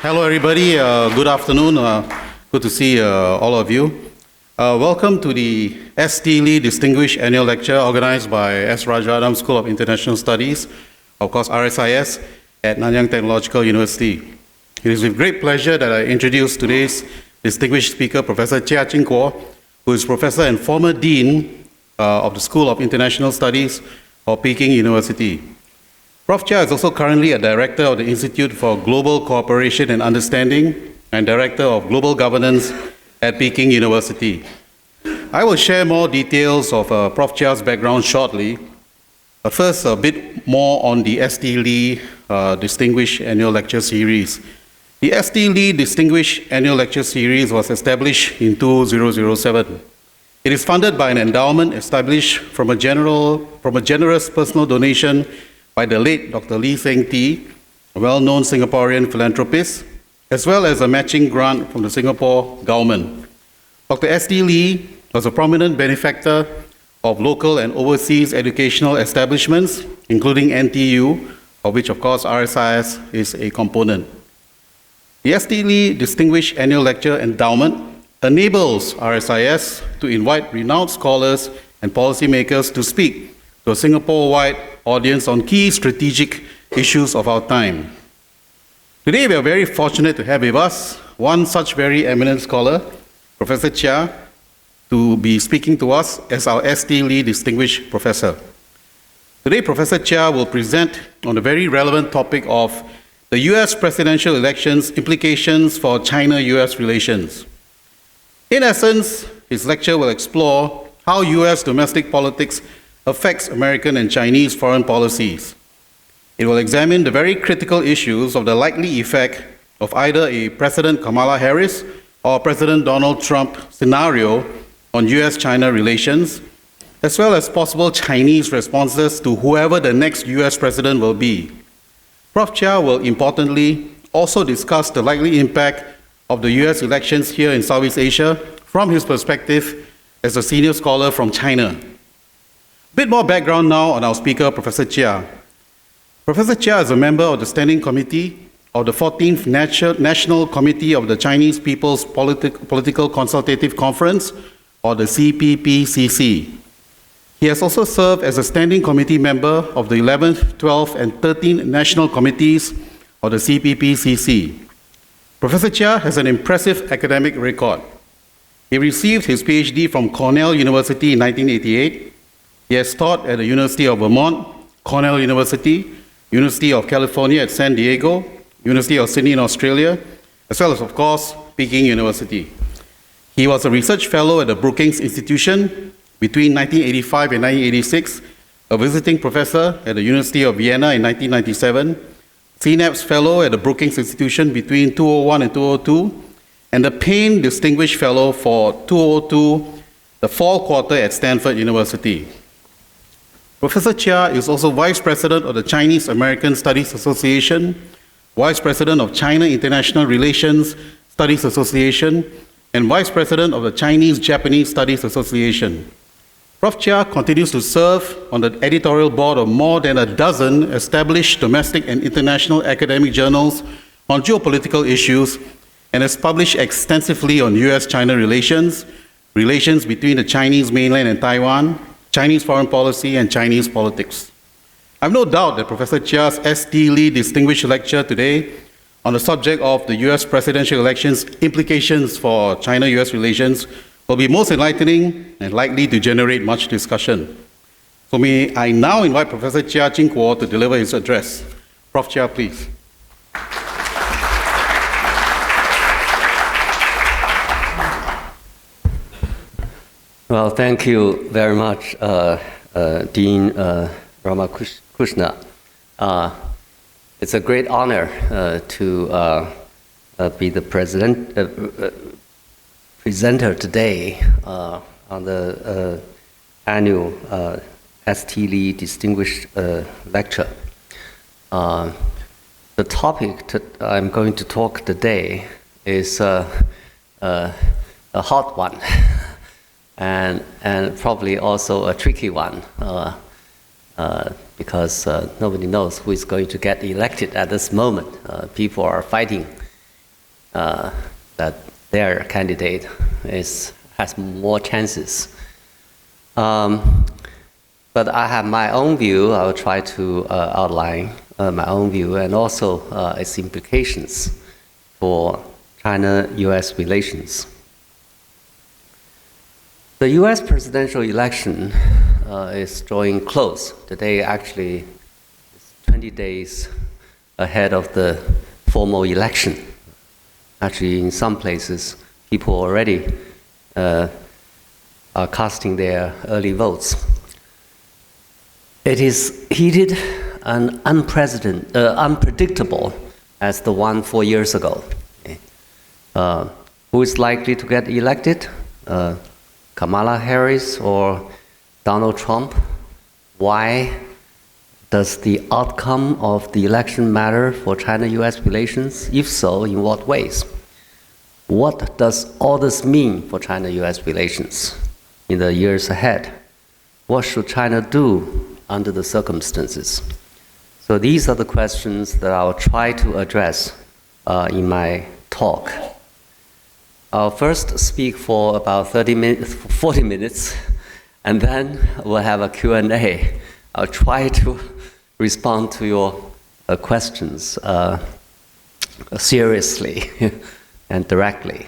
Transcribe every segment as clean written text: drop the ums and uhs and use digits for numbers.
Hello, everybody. Good afternoon. Good to see all of you. Welcome to the S.T. Lee Distinguished Annual Lecture organized by S. Rajaram School of International Studies, of course RSIS, at Nanyang Technological University. It is with great pleasure that I introduce today's distinguished speaker, Professor Jia Qingguo, who is Professor and former Dean of the School of International Studies of Peking University. Prof. Jia is also currently a director of the Institute for Global Cooperation and Understanding and director of Global Governance at Peking University. I will share more details of Prof. Jia's background shortly, but first a bit more on the S.T. Lee Distinguished Annual Lecture Series. The S.T. Lee Distinguished Annual Lecture Series was established in 2007. It is funded by an endowment established from a generous personal donation by the late Dr. Lee Seng Tee, a well-known Singaporean philanthropist, as well as a matching grant from the Singapore government. Dr. S.T. Lee was a prominent benefactor of local and overseas educational establishments, including NTU, of which, of course, RSIS is a component. The S.T. Lee Distinguished Annual Lecture Endowment enables RSIS to invite renowned scholars and policymakers to speak to a Singapore-wide audience on key strategic issues of our time. Today, we are very fortunate to have with us one such very eminent scholar, Professor Jia, to be speaking to us as our S.T. Lee Distinguished Professor. Today, Professor Jia will present on the very relevant topic of the US presidential elections' implications for China-US relations. In essence, his lecture will explore how US domestic politics affects American and Chinese foreign policies. It will examine the very critical issues of the likely effect of either a President Kamala Harris or President Donald Trump scenario on US-China relations, as well as possible Chinese responses to whoever the next US president will be. Prof. Jia will importantly also discuss the likely impact of the US elections here in Southeast Asia from his perspective as a senior scholar from China. A bit more background now on our speaker, Professor Jia. Professor Jia is a member of the Standing Committee of the 14th National Committee of the Chinese People's Political Consultative Conference, or the CPPCC. He has also served as a Standing Committee member of the 11th, 12th, and 13th National Committees of the CPPCC. Professor Jia has an impressive academic record. He received his PhD from Cornell University in 1988. He has taught at the University of Vermont, Cornell University, University of California at San Diego, University of Sydney in Australia, as well as, of course, Peking University. He was a research fellow at the Brookings Institution between 1985 and 1986, a visiting professor at the University of Vienna in 1997, CNAPS fellow at the Brookings Institution between 2001 and 2002, and the Payne Distinguished Fellow for 2002, the fall quarter at Stanford University. Professor Jia is also Vice President of the Chinese American Studies Association, Vice President of China International Relations Studies Association, and Vice President of the Chinese Japanese Studies Association. Prof. Jia continues to serve on the editorial board of more than a dozen established domestic and international academic journals on geopolitical issues and has published extensively on US-China relations, relations between the Chinese mainland and Taiwan, Chinese foreign policy, and Chinese politics. I have no doubt that Professor Jia's S.T. Lee Distinguished Lecture today on the subject of the US presidential elections' implications for China-US relations will be most enlightening and likely to generate much discussion. So may I now invite Professor Jia Qingguo to deliver his address. Prof. Jia, please. Well, thank you very much, Dean Ramakrishna. It's a great honor to be the presenter today on the annual S.T. Lee Distinguished Lecture. The topic I'm going to talk today is a hot one. And probably also a tricky one, because nobody knows who is going to get elected at this moment. People are fighting that their candidate has more chances. But I have my own view. I will try to outline my own view and also its implications for China-US relations. The US presidential election is drawing close. Today actually is 20 days ahead of the formal election. Actually, in some places, people already are casting their early votes. It is heated and unpredictable as the one 4 years ago. Who is likely to get elected? Kamala Harris or Donald Trump? Why does the outcome of the election matter for China-US relations? If so, in what ways? What does all this mean for China-US relations in the years ahead? What should China do under the circumstances? So these are the questions that I'll try to address in my talk. I'll first speak for about 40 minutes, and then we'll have a Q&A. I'll try to respond to your questions seriously and directly.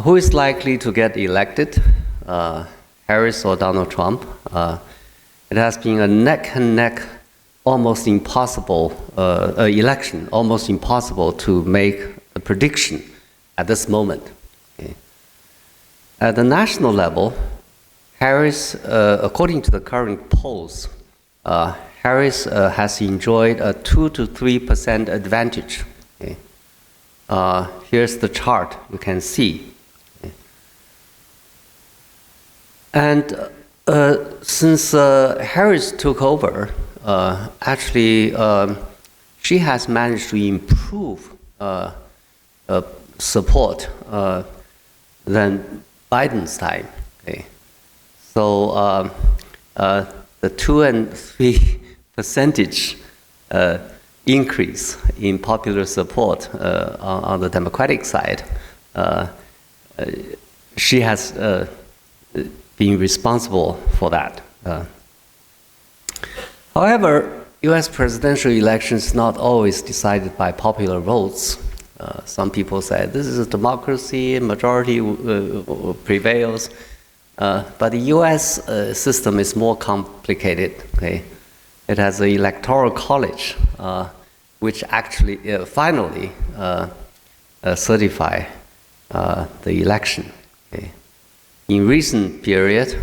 Who is likely to get elected, Harris or Donald Trump? It has been a neck-and-neck, almost impossible election, almost impossible to make a prediction at this moment. Okay. At the national level, Harris, according to the current polls, Harris has enjoyed a 2 to 3% advantage. Okay. Here's the chart you can see. Okay. And since Harris took over, actually, she has managed to improve support than Biden's time. Okay. So the 2 and 3 percentage increase in popular support on the Democratic side, she has been responsible for that. However, US presidential elections not always decided by popular votes. Some people say this is a democracy, majority prevails. But the US system is more complicated. Okay? It has an electoral college, which actually finally certify the election. Okay? In recent period,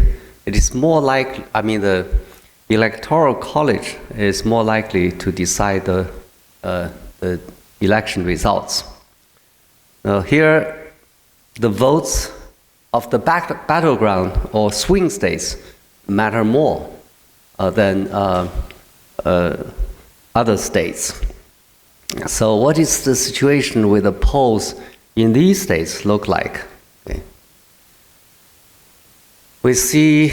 it is more likely, the electoral college is more likely to decide the election results. Now here, the votes of the battleground or swing states matter more than other states. So what is the situation with the polls in these states look like? Okay. We see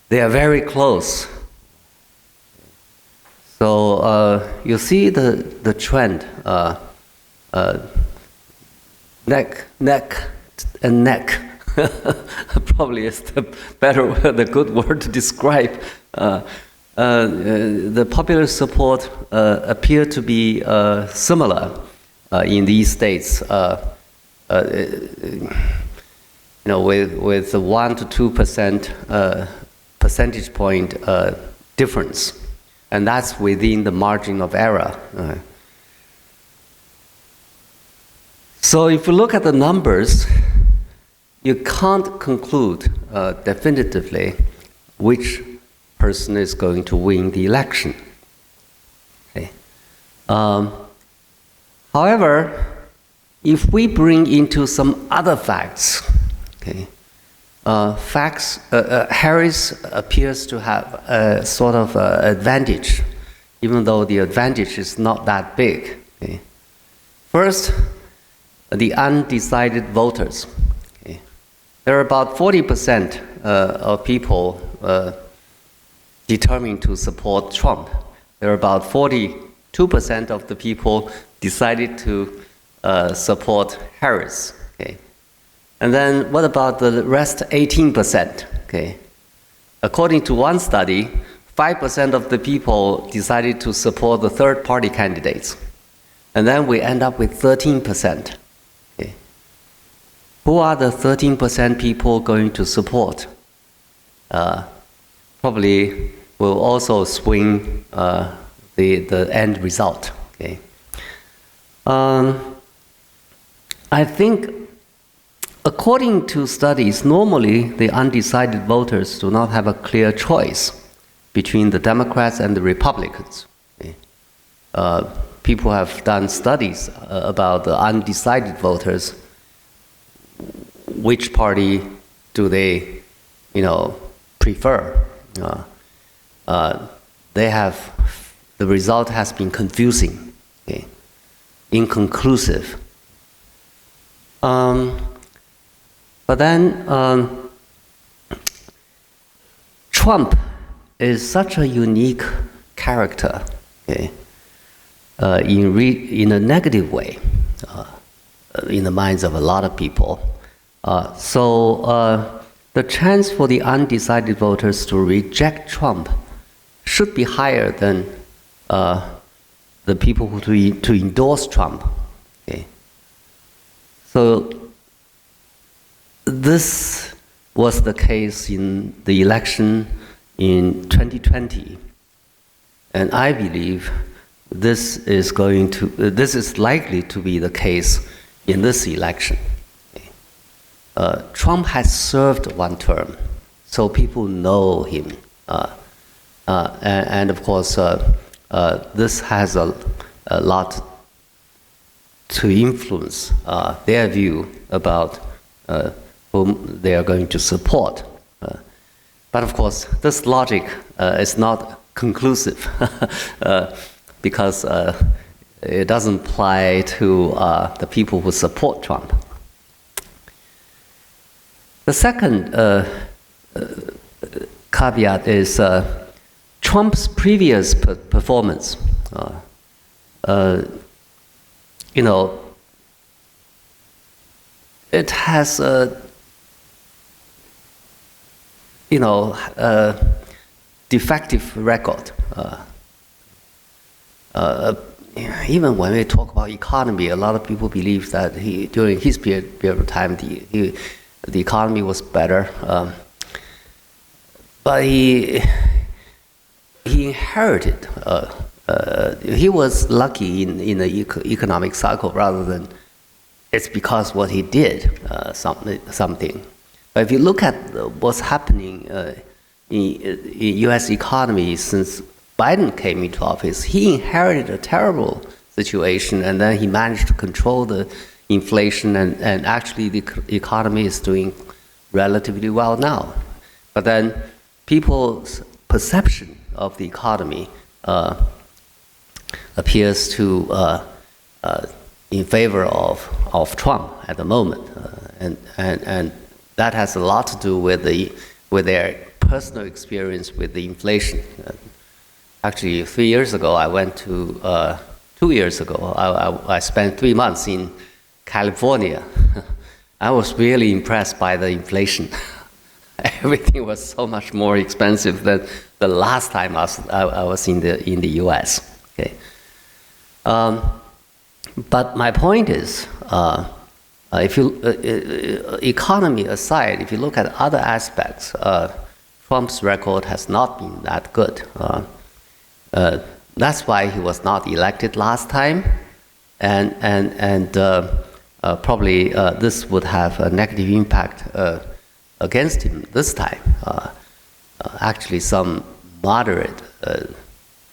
they are very close. So you see the trend, neck and neck. Probably is the good word to describe. The popular support appear to be similar in these states. With the 1 to 2% percentage point difference, and that's within the margin of error. So if you look at the numbers, you can't conclude definitively which person is going to win the election. Okay. However, if we bring into some other facts, okay, Harris appears to have a sort of advantage, even though the advantage is not that big. Okay. First, the undecided voters. Okay. There are about 40% of people determined to support Trump. There are about 40 2% of the people decided to support Harris. Okay. And then what about the rest 18%? Okay. According to one study, 5% of the people decided to support the third-party candidates. And then we end up with 13%. Okay. Who are the 13% people going to support? Probably will also swing the end result. Okay. I think, according to studies, normally the undecided voters do not have a clear choice between the Democrats and the Republicans. Okay. People have done studies about the undecided voters. Which party do they, prefer? The result has been confusing, okay, inconclusive. But then Trump is such a unique character, okay, in a negative way, in the minds of a lot of people. So the chance for the undecided voters to reject Trump should be higher than the people who to endorse Trump. Okay. So this was the case in the election in 2020, and I believe this is likely to be the case in this election. Trump has served one term, so people know him. And of course, this has a lot to influence their view about whom they are going to support. But of course, this logic is not conclusive because it doesn't apply to the people who support Trump. The second caveat is Trump's previous performance. It has defective record. Even when we talk about economy, a lot of people believe that during his period of time, the economy was better. But he inherited. He was lucky in the economic cycle rather than it's because what he did something. But if you look at what's happening in U.S. economy since Biden came into office, he inherited a terrible situation, and then he managed to control the inflation, and actually the economy is doing relatively well now. But then people's perception of the economy appears to in favor of Trump at the moment, and that has a lot to do with their personal experience with the inflation. Actually, 3 years ago, I went to 2 years ago. I spent 3 months in California. I was really impressed by the inflation. Everything was so much more expensive than the last time I was in the U.S. Okay. But my point is, if you economy aside, if you look at other aspects, Trump's record has not been that good. That's why he was not elected last time, and probably this would have a negative impact against him this time. Actually, some moderate,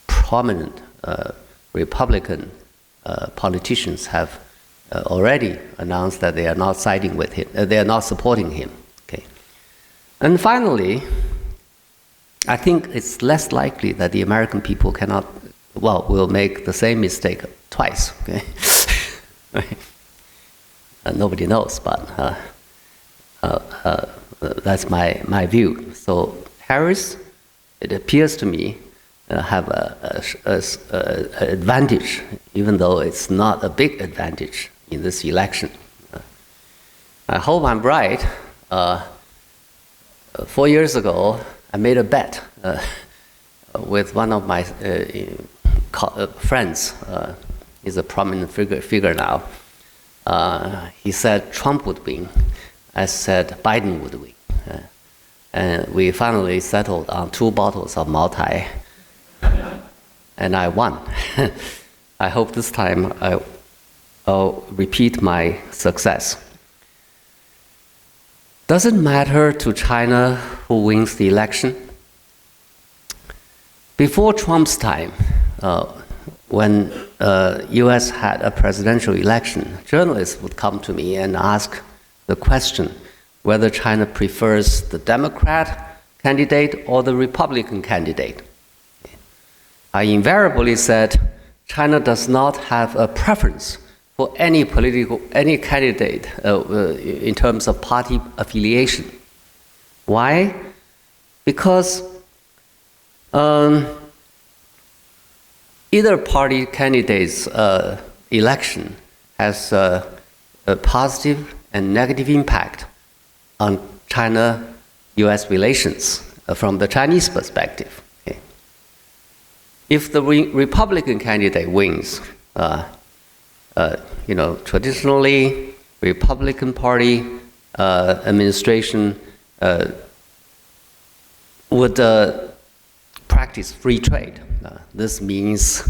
prominent Republican politicians have already announced that they are not siding with him. They are not supporting him. Okay, and finally, I think it's less likely that the American people will make the same mistake twice. Okay, nobody knows, but that's my view. So Harris, it appears to me have a advantage, even though it's not a big advantage in this election. I hope I'm right. 4 years ago, I made a bet with one of my friends. He's a prominent figure now. He said Trump would win. I said Biden would win. And we finally settled on 2 bottles of Maltai. And I won. I hope this time I'll repeat my success. Does it matter to China who wins the election? Before Trump's time, when U.S. had a presidential election, journalists would come to me and ask the question whether China prefers the Democrat candidate or the Republican candidate. I invariably said China does not have a preference for any candidate in terms of party affiliation. Why? Because either party candidate's election has a positive and negative impact on China-US relations from the Chinese perspective. Okay. If the Republican candidate wins, traditionally, Republican Party administration would practice free trade. This means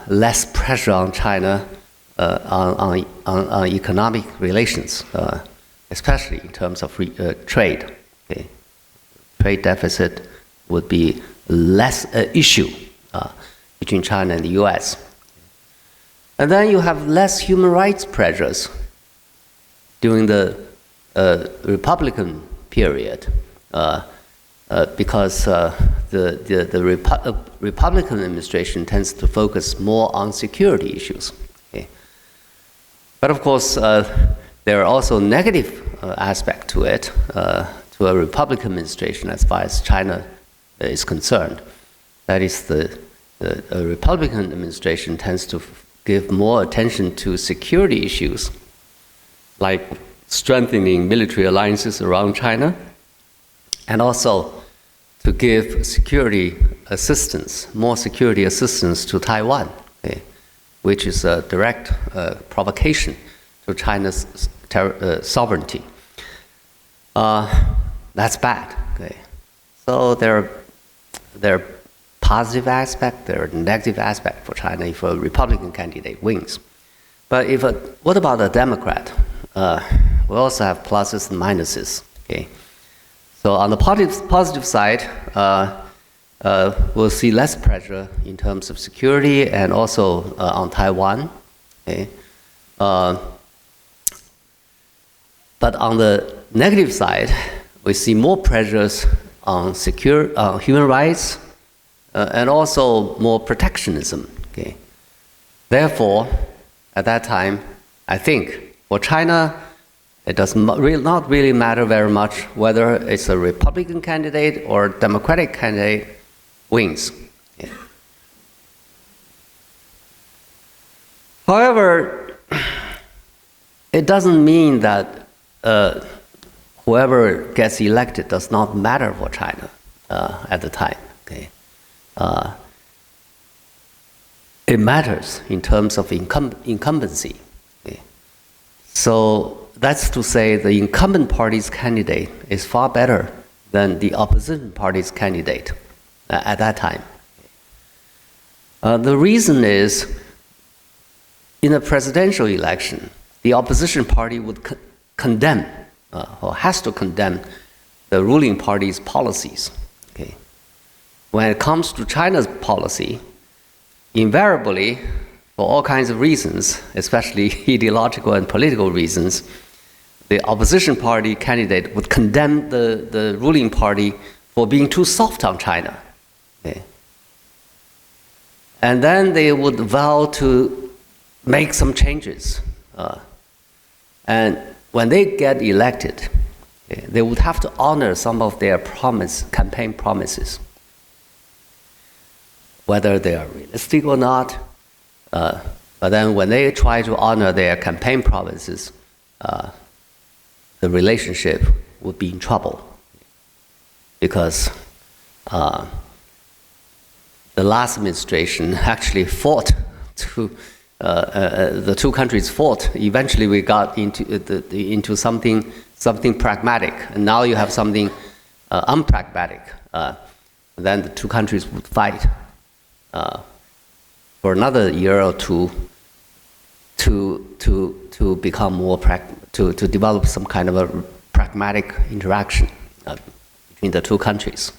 less pressure on China on economic relations, especially in terms of trade. Okay. Trade deficit would be less an issue between China and the US. And then you have less human rights pressures during the Republican period because the Republican administration tends to focus more on security issues. Okay. But of course, there are also negative aspects to it, to a Republican administration as far as China is concerned. That is, the Republican administration tends to give more attention to security issues, like strengthening military alliances around China, and also to give security assistance, more security assistance to Taiwan, okay, which is a direct provocation to China's sovereignty. That's bad. Okay. So there are positive aspects, there are negative aspects for China if a Republican candidate wins. But what about a Democrat? We also have pluses and minuses. Okay. So on the positive side, we'll see less pressure in terms of security and also on Taiwan. Okay. But on the negative side, we see more pressures on human rights and also more protectionism. Okay. Therefore, at that time, I think for China, it does not really matter very much whether it's a Republican candidate or a Democratic candidate wins. Yeah. However, it doesn't mean that whoever gets elected does not matter for China at the time. Okay. It matters in terms of incumbency. Okay. So that's to say the incumbent party's candidate is far better than the opposition party's candidate at that time. The reason is, in a presidential election, the opposition party would condemn or has to condemn the ruling party's policies. Okay. When it comes to China's policy, invariably, for all kinds of reasons, especially ideological and political reasons, the opposition party candidate would condemn the ruling party for being too soft on China. Okay. And then they would vow to make some changes. And when they get elected, okay, they would have to honor some of their campaign promises. whether they are realistic or not. But then when they try to honor their campaign promises, the relationship would be in trouble. Because the last administration actually fought to, the two countries fought. Eventually we got into something pragmatic, and now you have something unpragmatic. Then the two countries would fight for another year or two to become more to develop some kind of a pragmatic interaction between the two countries.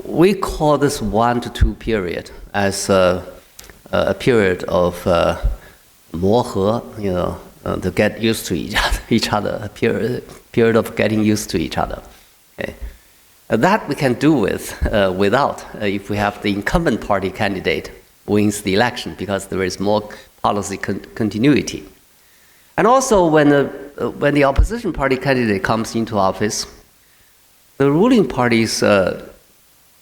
We call this 1 to 2 period as a period of 磨合, to get used to each other, a period of getting used to each other. Okay. That we can do without if we have the incumbent party candidate wins the election, because there is more policy continuity. And also when the opposition party candidate comes into office, the ruling party's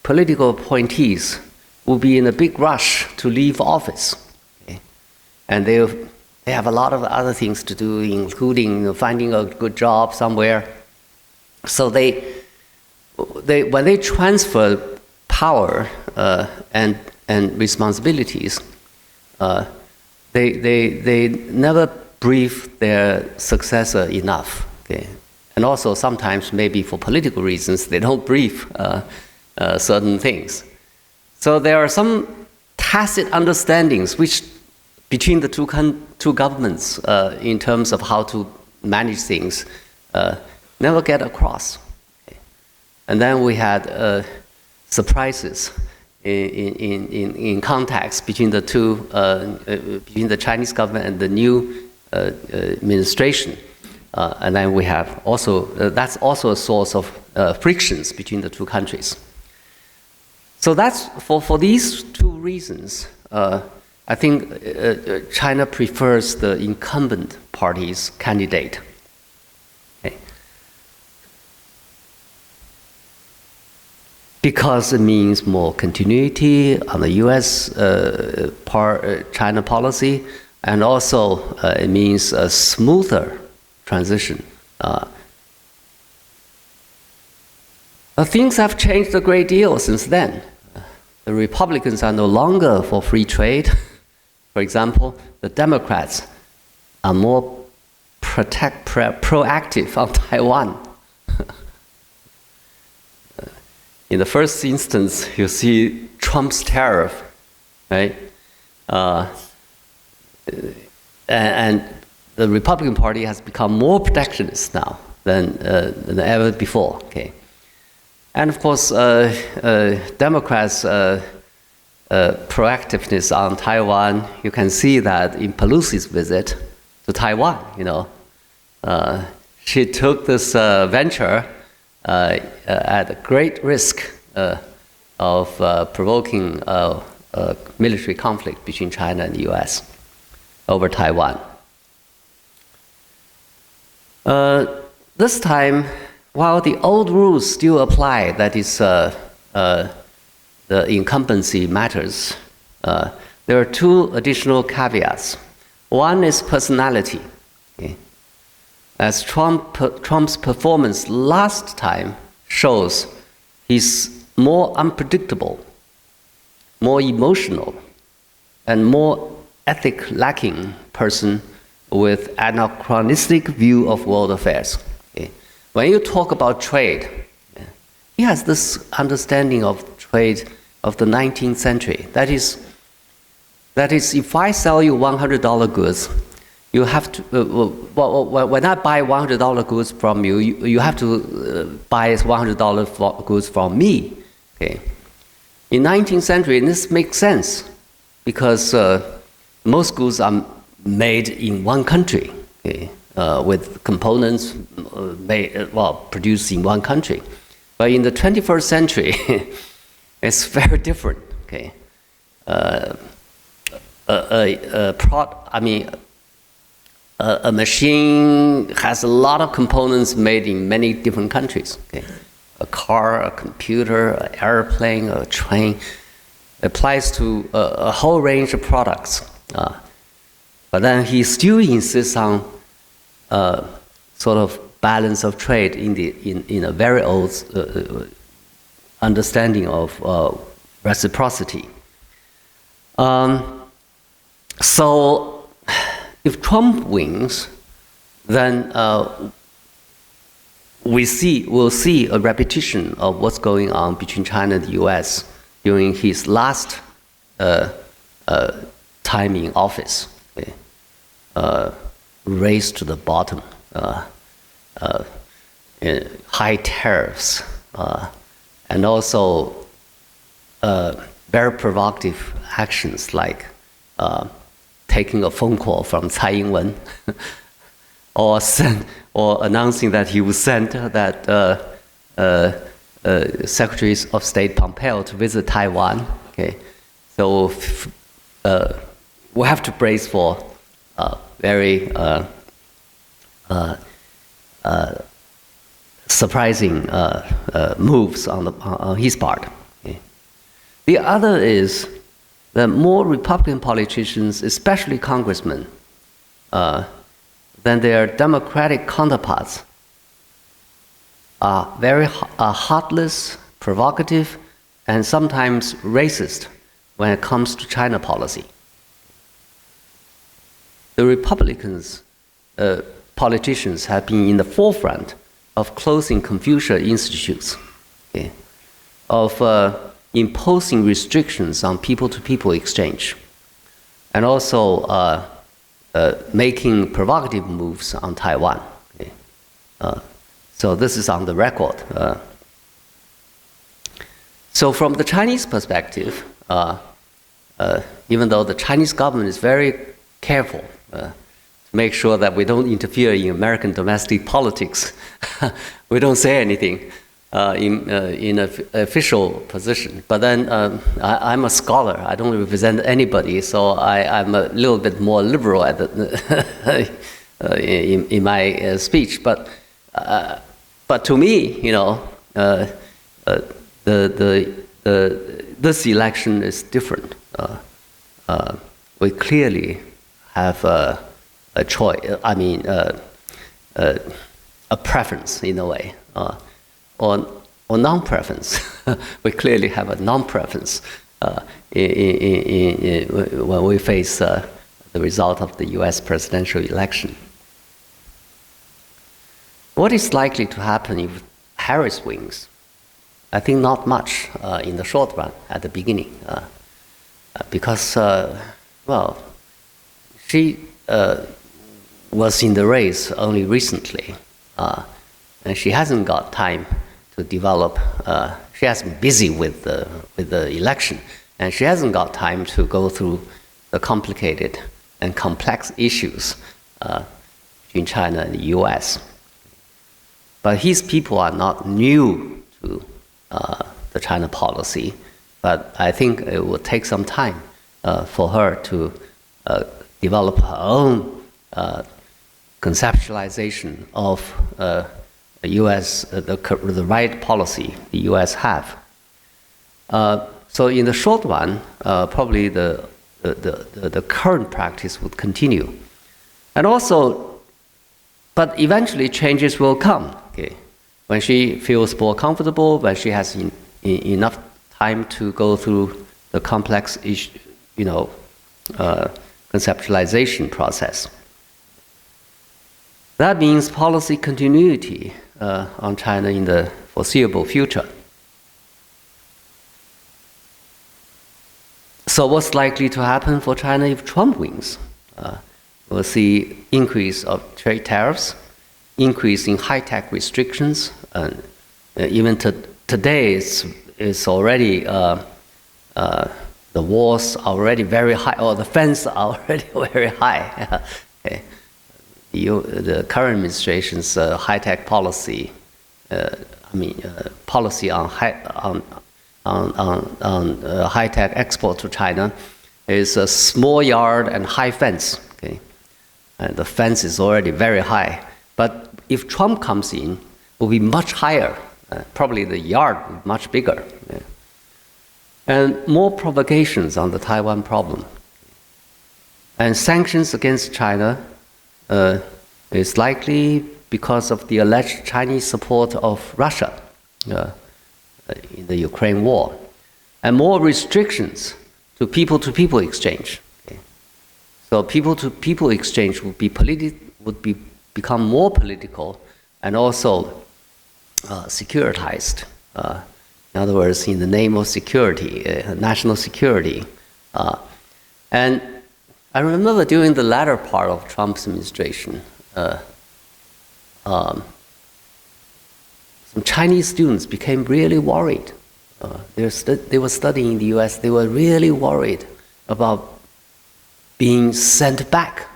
political appointees will be in a big rush to leave office. Okay? And they have a lot of other things to do, including finding a good job somewhere. So when they transfer power and responsibilities, they never brief their successor enough. Okay? And also sometimes, maybe for political reasons, they don't brief certain things. So there are some tacit understandings between the two governments in terms of how to manage things never get across. Okay? And then we had surprises in contacts between the two, between the Chinese government and the new administration. And then we have also, that's also a source of frictions between the two countries. So that's, for these two reasons, I think China prefers the incumbent party's candidate. Okay. Because it means more continuity on the US China policy, and also it means a smoother transition. Things have changed a great deal since then. The Republicans are no longer for free trade. For example, the Democrats are more proactive on Taiwan. In the first instance, you see Trump's tariff, right? And the Republican Party has become more protectionist now than ever before. Okay, and of course, Democrats' proactiveness on Taiwan. You can see that in Pelosi's visit to Taiwan. She took this venture at great risk of provoking a military conflict between China and the U.S. over Taiwan. This time, while the old rules still apply, that is, the incumbency matters, there are two additional caveats. One is personality. Okay? As Trump's performance last time shows, he's more unpredictable, more emotional, and more ethic-lacking person with anachronistic view of world affairs. Okay? When you talk about trade, he has this understanding of trade of the 19th century. That is, if I sell you $100 goods, you have to, when I buy $100 goods from you, you have to buy $100 goods from me. Okay? In 19th century, this makes sense because most goods are made in one country, okay? With components produced in one country. But in the 21st century, it's very different. Okay? A machine has a lot of components made in many different countries. Okay? A car, a computer, an airplane, a train. applies to a whole range of products. But then he still insists on sort of balance of trade in a very old understanding of reciprocity. So if Trump wins, then we'll see a repetition of what's going on between China and the US during his last time in office. Okay? Race to the bottom, high tariffs, and also very provocative actions like taking a phone call from Tsai Ing-wen or announcing that he would send that Secretary of State Pompeo to visit Taiwan. Okay, so we have to brace for very surprising moves on his part. Okay. The other is that more Republican politicians, especially congressmen, than their Democratic counterparts, are very heartless, provocative, and sometimes racist when it comes to China policy. The Republicans, politicians have been in the forefront of closing Confucius institutes, okay, of imposing restrictions on people-to-people exchange, and also making provocative moves on Taiwan. Okay. So this is on the record. So from the Chinese perspective, even though the Chinese government is very careful to make sure that we don't interfere in American domestic politics, we don't say anything in an official position. But then I'm a scholar. I don't represent anybody, so I'm a little bit more liberal at in my speech. But to me, you know, this election is different. We clearly have a choice. I mean, a preference in a way, or non-preference. We clearly have a non-preference when we face the result of the U.S. presidential election. What is likely to happen if Harris wins? I think not much in the short run at the beginning, because, well, she was in the race only recently, and she hasn't got time to develop. She has been busy with the election, and she hasn't got time to go through the complicated and complex issues between China and the U.S. But his people are not new to the China policy, but I think it will take some time for her to develop her own conceptualization of U.S. the right policy the U.S. have. So in the short run, probably the current practice would continue, and also, but eventually changes will come. Okay, when she feels more comfortable, when she has enough time to go through the complex issue, you know, conceptualization process. That means policy continuity on China in the foreseeable future. So what's likely to happen for China if Trump wins? We'll see increase of trade tariffs, increase in high-tech restrictions, and even today it's already the walls are already very high, or the fence are already very high. Okay. The current administration's high-tech policy, policy on high-tech export to China is a small yard and high fence. Okay, and the fence is already very high. But if Trump comes in, it will be much higher. Probably the yard much bigger. Yeah. and more provocations on the Taiwan problem. And sanctions against China is likely because of the alleged Chinese support of Russia in the Ukraine war, and more restrictions to people-to-people exchange. Okay. So people-to-people exchange would become more political and also securitized. In other words, in the name of security, national security. And I remember during the latter part of Trump's administration, some Chinese students became really worried. They were studying in the US. They were really worried about being sent back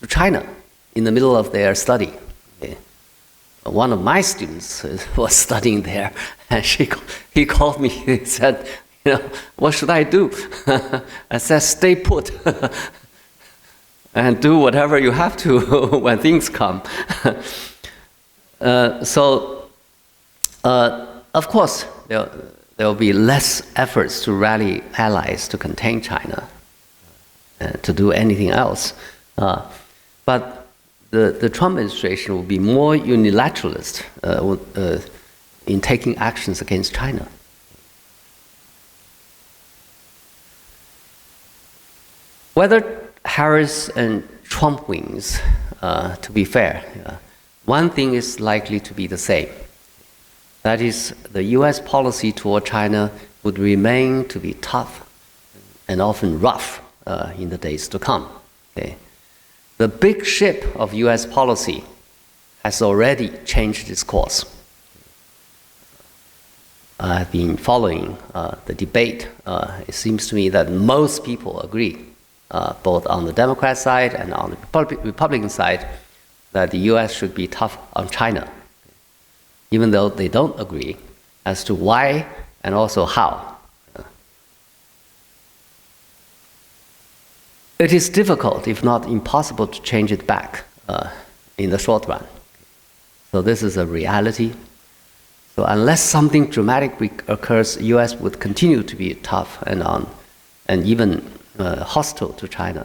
to China in the middle of their study. Okay. One of my students was studying there, and he called me. He said, what should I do? I said, stay put and do whatever you have to when things come. Of course, there will be less efforts to rally allies to contain China, to do anything else. But the Trump administration will be more unilateralist in taking actions against China. Whether Harris and Trump wins, to be fair, one thing is likely to be the same. That is, the US policy toward China would remain to be tough and often rough in the days to come. Okay. The big ship of US policy has already changed its course. I've been following the debate. It seems to me that most people agree, both on the Democrat side and on the Republican side, that the US should be tough on China, even though they don't agree as to why and also how. It is difficult, if not impossible, to change it back in the short run. So this is a reality. So unless something dramatic occurs, the US would continue to be tough and even hostile to China.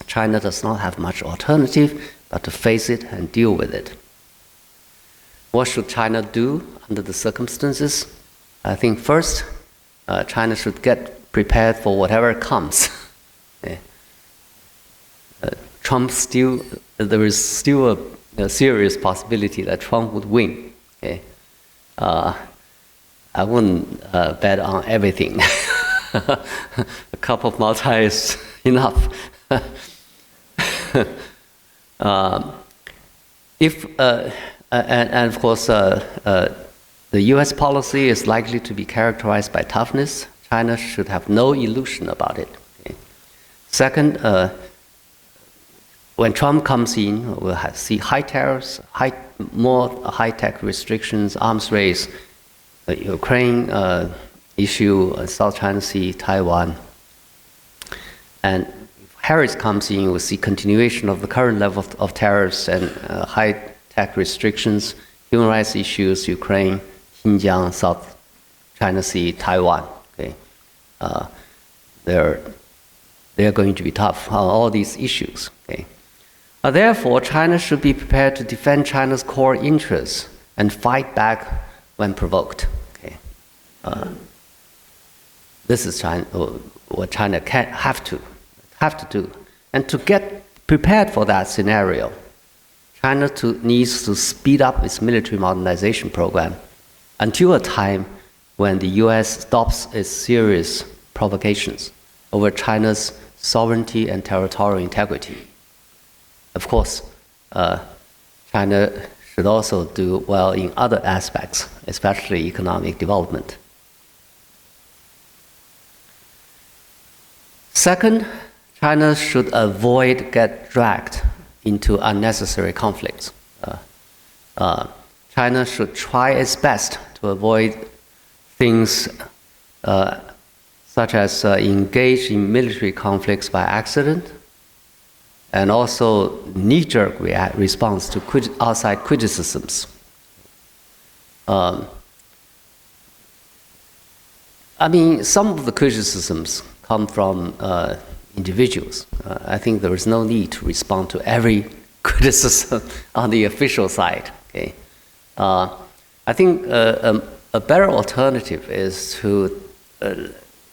China does not have much alternative but to face it and deal with it. What should China do under the circumstances? I think first, China should get prepared for whatever comes. There is still a serious possibility that Trump would win. Okay? I wouldn't bet on everything. A cup of Malta is enough. And of course, the US policy is likely to be characterized by toughness. China should have no illusion about it. Okay? Second, when Trump comes in, we'll see high tariffs, more high-tech restrictions, arms race, the Ukraine issue, South China Sea, Taiwan. And if Harris comes in, we'll see continuation of the current level of tariffs and high-tech restrictions, human rights issues, Ukraine, Xinjiang, South China Sea, Taiwan. Okay, they're going to be tough on all these issues. Okay. Therefore, China should be prepared to defend China's core interests and fight back when provoked. Okay. This is what China have to do. And to get prepared for that scenario, China needs to speed up its military modernization program until a time when the US stops its serious provocations over China's sovereignty and territorial integrity. Of course, China should also do well in other aspects, especially economic development. Second, China should avoid get dragged into unnecessary conflicts. China should try its best to avoid things such as engage in military conflicts by accident, and also knee-jerk response to outside criticisms. I mean, some of the criticisms come from individuals. I think there is no need to respond to every criticism on the official side. Okay, I think a better alternative is to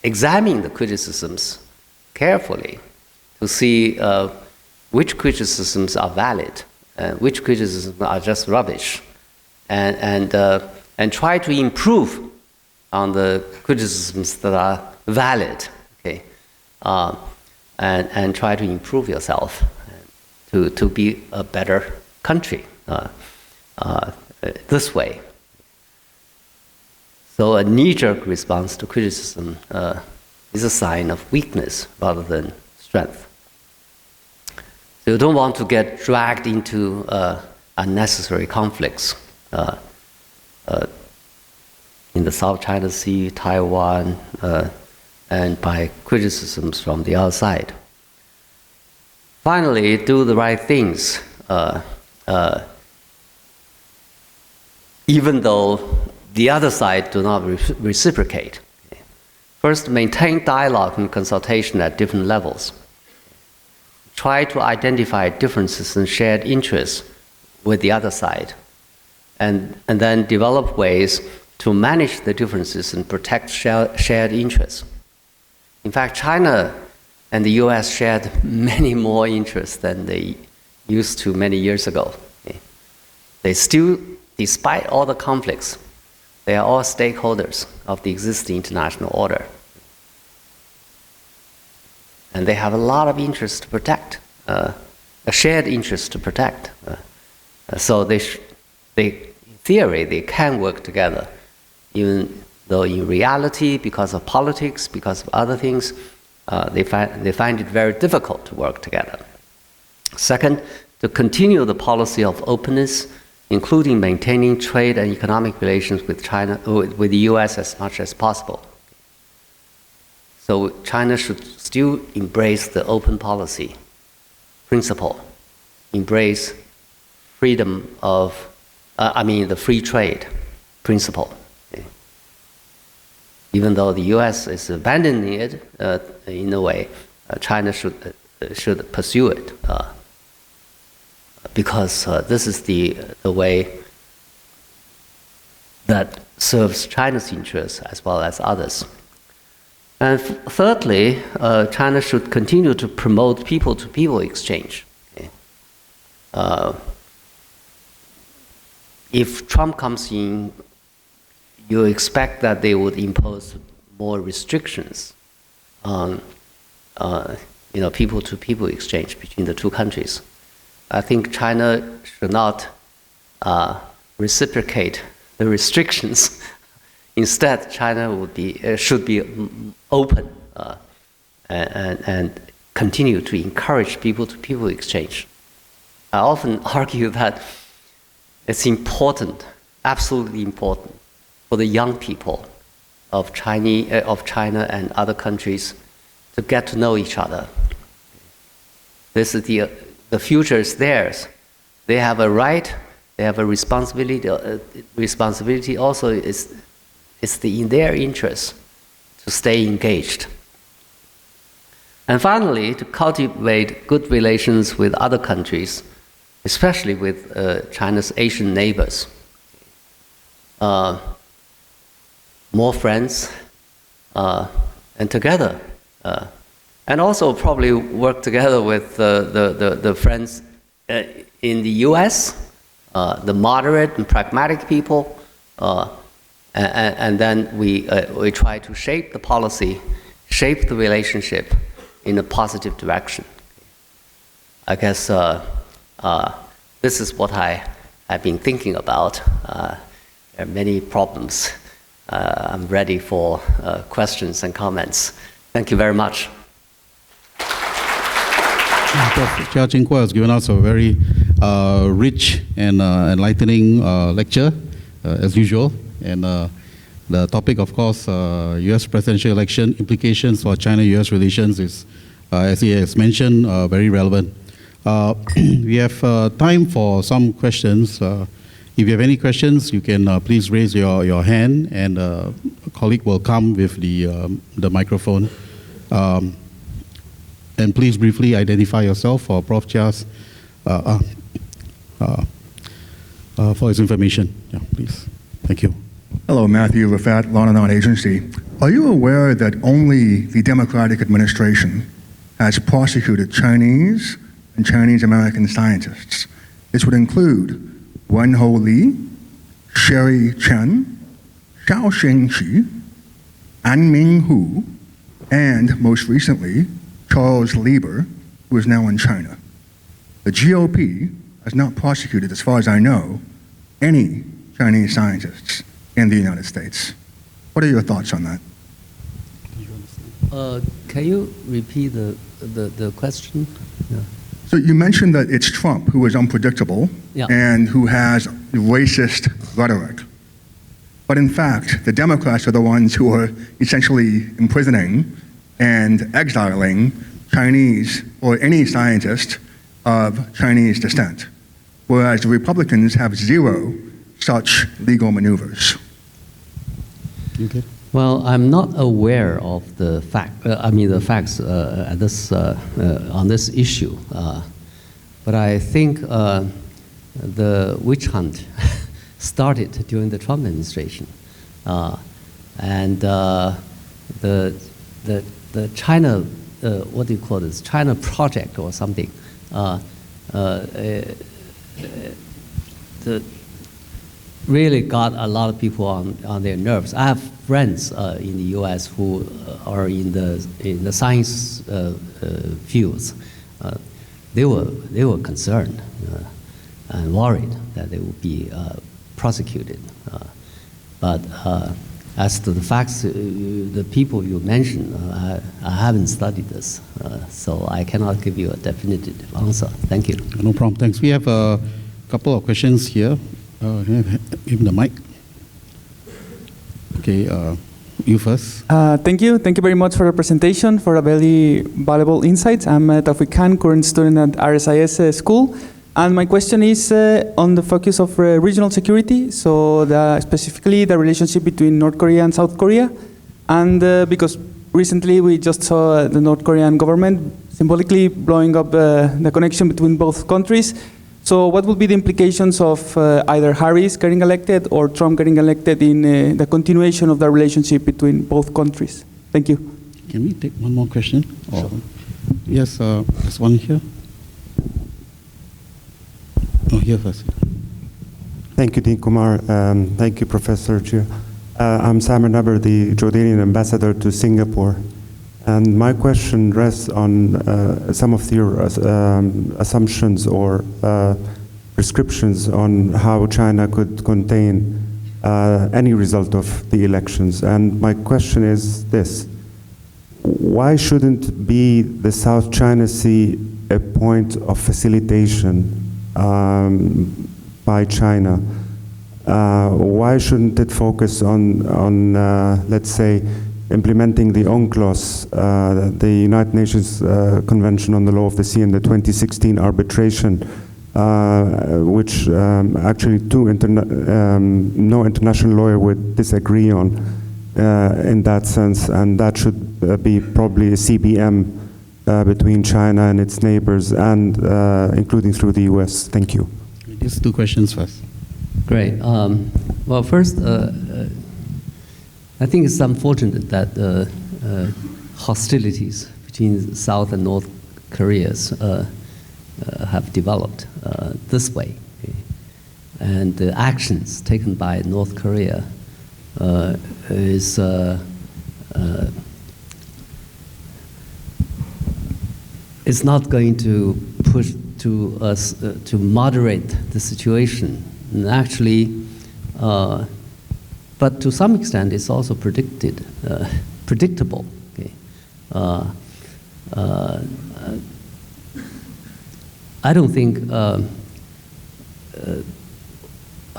examine the criticisms carefully to see which criticisms are valid and which criticisms are just rubbish, and try to improve on the criticisms that are valid. Okay, and try to improve yourself to be a better country this way. So a knee-jerk response to criticism is a sign of weakness rather than strength. So you don't want to get dragged into unnecessary conflicts in the South China Sea, Taiwan, and by criticisms from the outside. Finally, do the right things, even though the other side do not reciprocate. First, maintain dialogue and consultation at different levels. Try to identify differences and shared interests with the other side, and then develop ways to manage the differences and protect shared interests. In fact, China and the US shared many more interests than they used to many years ago. They still, despite all the conflicts, they are all stakeholders of the existing international order. And they have a lot of interest to protect, a shared interest to protect. So in theory, they can work together, even though in reality, because of politics, because of other things, they find it very difficult to work together. Second, to continue the policy of openness, including maintaining trade and economic relations with China, with the US as much as possible. So China should still embrace the open policy principle, embrace freedom of, the free trade principle. Okay. Even though the US is abandoning it in a way, China should pursue it. Because this is the way that serves China's interests as well as others. And thirdly, China should continue to promote people-to-people exchange. Okay. If Trump comes in, you expect that they would impose more restrictions on people-to-people exchange between the two countries. I think China should not reciprocate the restrictions. Instead, China should be open and continue to encourage people-to-people exchange. I often argue that it's important, absolutely important, for the young people of China and other countries to get to know each other. This is the future is theirs. They have a right, they have a responsibility. Responsibility also is in their interest to stay engaged. And finally, to cultivate good relations with other countries, especially with China's Asian neighbors. More friends, and together. And also probably work together with the friends in the US, the moderate and pragmatic people, and then we try to shape the policy, shape the relationship in a positive direction. I guess this is what I have been thinking about. There are many problems. I'm ready for questions and comments. Thank you very much. Prof. Jia Qingguo has given us a very rich and enlightening lecture, as usual. And the topic, of course, U.S. presidential election implications for China-U.S. relations is, as he has mentioned, very relevant. We have time for some questions. If you have any questions, you can please raise your hand and colleague will come with the microphone. And please briefly identify yourself for Prof. Chia's, for his information. Yeah, please. Thank you. Hello, Matthew Lafat, Law and Order Agency. Are you aware that only the Democratic administration has prosecuted Chinese and Chinese American scientists? This would include Wenho Li, Sherry Chen, Xiaoxing Qi, Anming Hu, and most recently, Charles Lieber, who is now in China. The GOP has not prosecuted, as far as I know, any Chinese scientists in the United States. What are your thoughts on that? Can you repeat the question? Yeah. So you mentioned that it's Trump who is unpredictable and who has racist rhetoric. But in fact, the Democrats are the ones who are essentially imprisoning and exiling Chinese or any scientist of Chinese descent, whereas the Republicans have zero such legal maneuvers. Okay. Well, I'm not aware of the facts at this, on this issue, but I think the witch hunt started during the Trump administration, and the China, what do you call this? China Project or something. Really got a lot of people on their nerves. I have friends in the U.S. who are in the science fields. They were concerned and worried that they would be prosecuted. But as to the facts, the people you mentioned, I haven't studied this, so I cannot give you a definitive answer. Thank you. No problem. Thanks. We have a couple of questions here. Give him the mic. Okay, you first. Thank you. Thank you very much for the presentation, for a very valuable insights. I'm Taufik Khan, current student at RSIS school. And my question is on the focus of regional security, so specifically the relationship between North Korea and South Korea. And because recently we just saw the North Korean government symbolically blowing up the connection between both countries. So what will be the implications of either Harris getting elected or Trump getting elected in the continuation of the relationship between both countries? Thank you. Can we take one more question? Sure. Yes, there's one here. Oh, here first. Thank you, Dean Kumar. Thank you, Professor Jia. I'm Simon Naber, the Jordanian ambassador to Singapore. And my question rests on some of your assumptions or prescriptions on how China could contain any result of the elections. And my question is this: why shouldn't be the South China Sea a point of facilitation by China? Why shouldn't it focus on let's say, implementing the UNCLOS, the United Nations Convention on the Law of the Sea, and the 2016 arbitration, which actually no international lawyer would disagree on in that sense, and that should be probably a CBM between China and its neighbors, and including through the US. Thank you. These two questions first. Great. Well, first, I think it's unfortunate that hostilities between South and North Koreas have developed this way. Okay? And the actions taken by North Korea is not going to push to us to moderate the situation. And actually, but to some extent, it's also predictable. Okay? I don't think a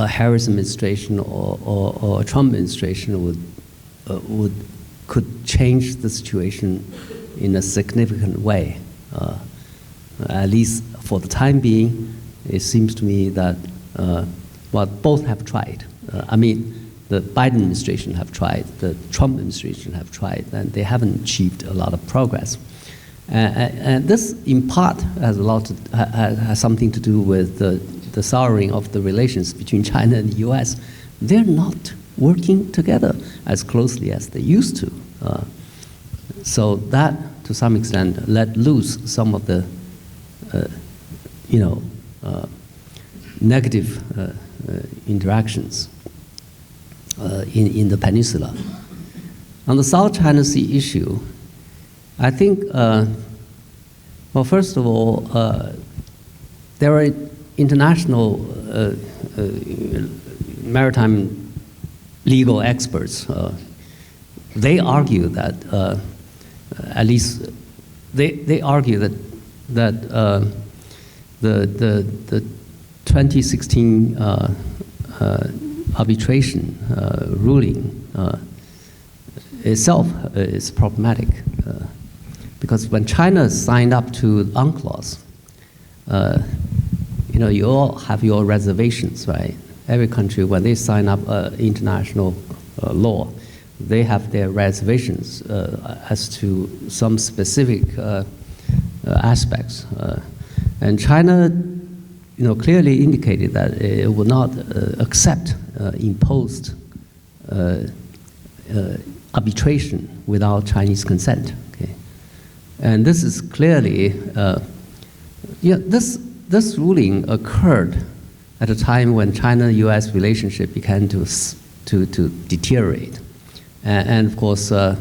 Harris administration or a Trump administration could change the situation in a significant way. At least for the time being, it seems to me that both have tried. I mean, the Biden administration have tried, the Trump administration have tried, and they haven't achieved a lot of progress. And this, in part, has something to do with the souring of the relations between China and the U.S. They're not working together as closely as they used to. So that, to some extent, let loose some of the, negative interactions in the peninsula. On the South China Sea issue, I think, well, first of all, there are international maritime legal experts. They argue that, at least, they argue that the 2016 arbitration ruling itself is problematic. Because when China signed up to UNCLOS, you all have your reservations, right? Every country, when they sign up international law, they have their reservations as to some specific aspects. And China, clearly indicated that it would not accept imposed arbitration without Chinese consent. And this is clearly, this ruling occurred at a time when China-U.S. relationship began to deteriorate. And of course, the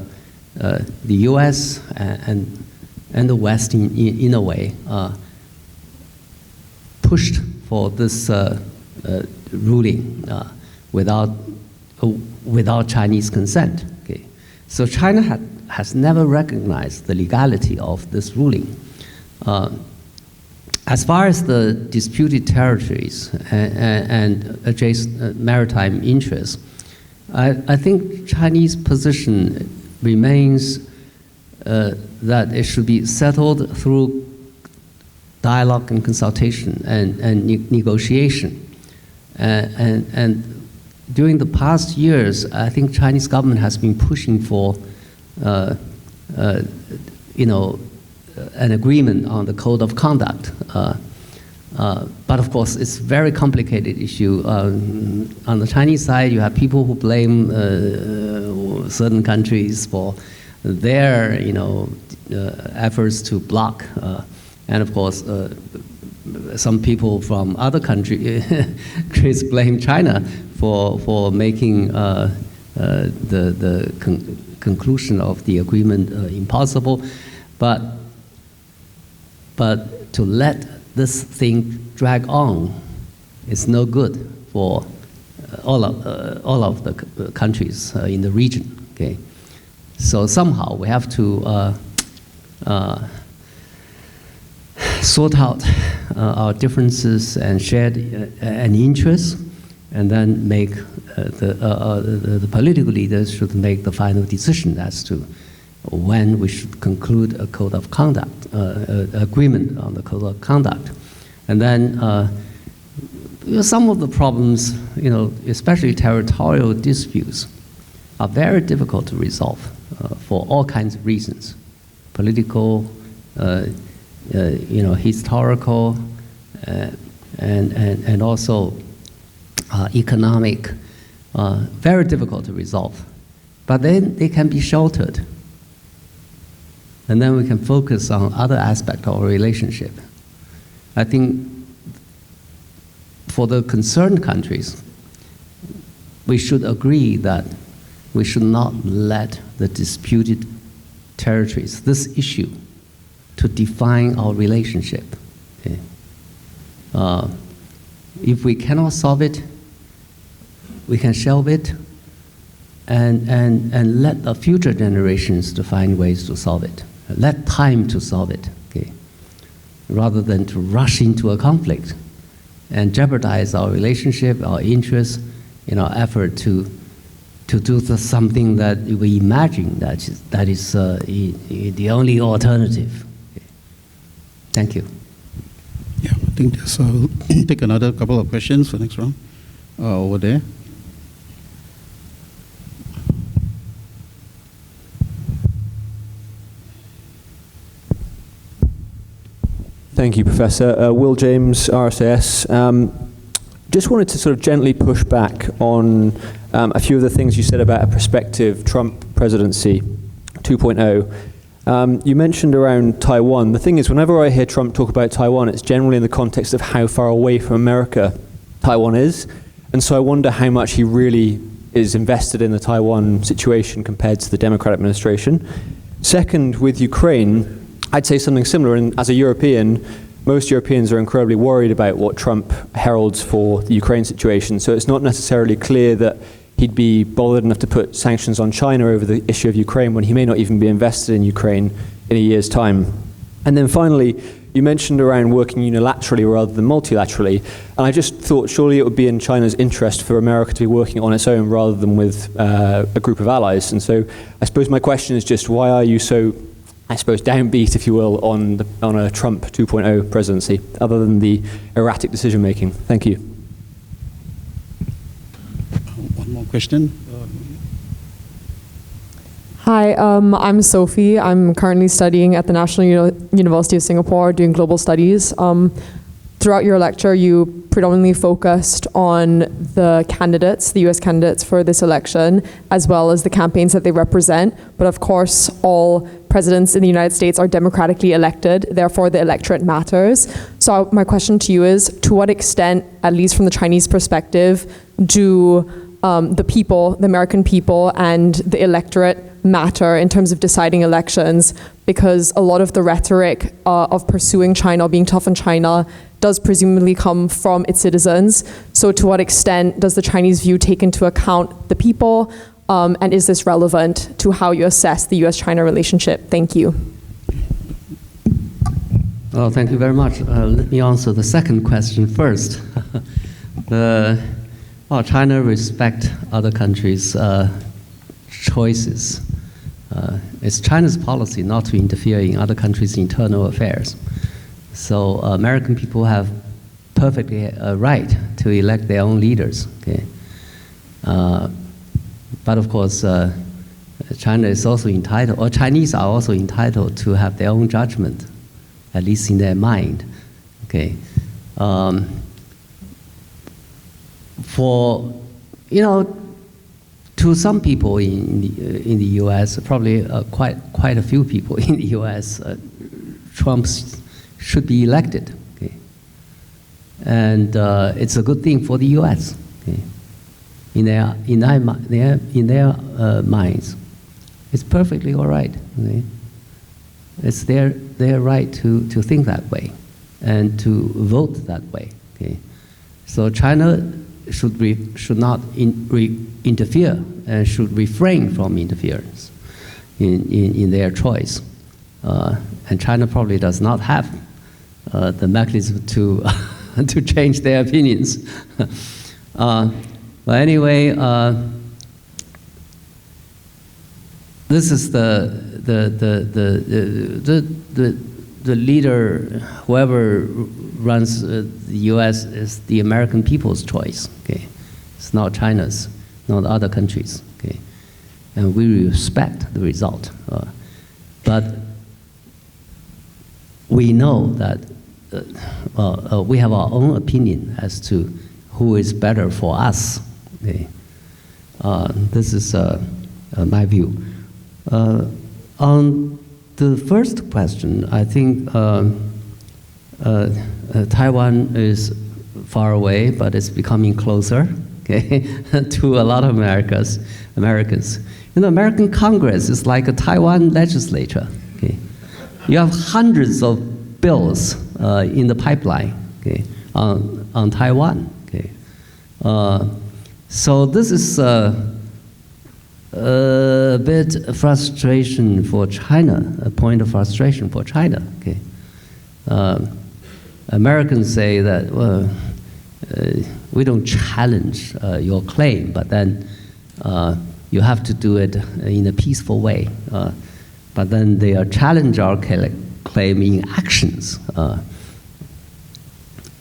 U.S. and the West, in a way, pushed for this ruling without Chinese consent. Okay. So China has never recognized the legality of this ruling. As far as the disputed territories and adjacent maritime interests, I think Chinese position remains that it should be settled through dialogue and consultation and negotiation. And during the past years, I think Chinese government has been pushing for an agreement on the code of conduct. But of course, it's a very complicated issue. On the Chinese side, you have people who blame certain countries for their, efforts to block. And of course, some people from other countries blame China for making the conclusion of the agreement impossible. But to let this thing drag on is no good for all of the countries in the region. Okay, so somehow we have to sort out our differences and shared an interest, and then make the political leaders should make the final decision as to when we should conclude a code of conduct, agreement on the code of conduct. And then some of the problems, especially territorial disputes, are very difficult to resolve for all kinds of reasons, political, historical, and also economic, very difficult to resolve. But then they can be sheltered. And then we can focus on other aspects of our relationship. I think for the concerned countries, we should agree that we should not let the disputed territories, this issue, to define our relationship. Okay? If we cannot solve it, we can shelve it and let the future generations to find ways to solve it. Let time to solve it, okay? Rather than to rush into a conflict and jeopardize our relationship, our interests, in our effort to do something that we imagine that is the only alternative. Okay. Thank you. Yeah, I think we'll take another couple of questions for next round. Over there. Thank you, Professor. Will James, RSAS. Just wanted to sort of gently push back on a few of the things you said about a prospective Trump presidency 2.0. You mentioned around Taiwan. The thing is, whenever I hear Trump talk about Taiwan, it's generally in the context of how far away from America Taiwan is. And so I wonder how much he really is invested in the Taiwan situation compared to the Democrat administration. Second, with Ukraine, I'd say something similar. And as a European, most Europeans are incredibly worried about what Trump heralds for the Ukraine situation. So it's not necessarily clear that he'd be bothered enough to put sanctions on China over the issue of Ukraine when he may not even be invested in Ukraine in a year's time. And then finally, you mentioned around working unilaterally rather than multilaterally. And I just thought surely it would be in China's interest for America to be working on its own rather than with a group of allies. And so I suppose my question is just, why are you so, I suppose, downbeat, if you will, on a Trump 2.0 presidency, other than the erratic decision making? Thank you. One more question. Hi, I'm Sophie. I'm currently studying at the National University of Singapore doing global studies. Throughout your lecture, you predominantly focused on the candidates, the US candidates for this election, as well as the campaigns that they represent. But of course, all presidents in the United States are democratically elected, therefore the electorate matters. So my question to you is, to what extent, at least from the Chinese perspective, do the people, the American people, and the electorate matter in terms of deciding elections? Because a lot of the rhetoric of pursuing China, being tough on China, does presumably come from its citizens. So to what extent does the Chinese view take into account the people, and is this relevant to how you assess the US-China relationship? Thank you. Oh, thank you very much. Let me answer the second question first. Well, China respects other countries' choices. It's China's policy not to interfere in other countries' internal affairs. So American people have perfectly a right to elect their own leaders. Okay? But of course, China is also entitled, or Chinese are also entitled to have their own judgment, at least in their mind. Okay. For, to some people in the U.S., probably quite a few people in the U.S., Trump should be elected. Okay. And it's a good thing for the U.S. Okay. In their minds, it's perfectly all right. Okay. It's their right to think that way and to vote that way. Okay. So China should not interfere and should refrain from interference in their choice. And China probably does not have the mechanism to to change their opinions. But anyway, this is the leader, whoever runs the U.S. is the American people's choice. Okay, it's not China's, not other countries. Okay, and we respect the result. But we know that we have our own opinion as to who is better for us. Okay, this is my view. On the first question, I think Taiwan is far away, but it's becoming closer, okay, to a lot of Americans. American Congress is like a Taiwan legislature. Okay, you have hundreds of bills in the pipeline, okay, on Taiwan. Okay, so this is a bit frustration for China, a point of frustration for China. Okay, Americans say that, well, we don't challenge your claim, but then you have to do it in a peaceful way. But then they challenge our claim in actions.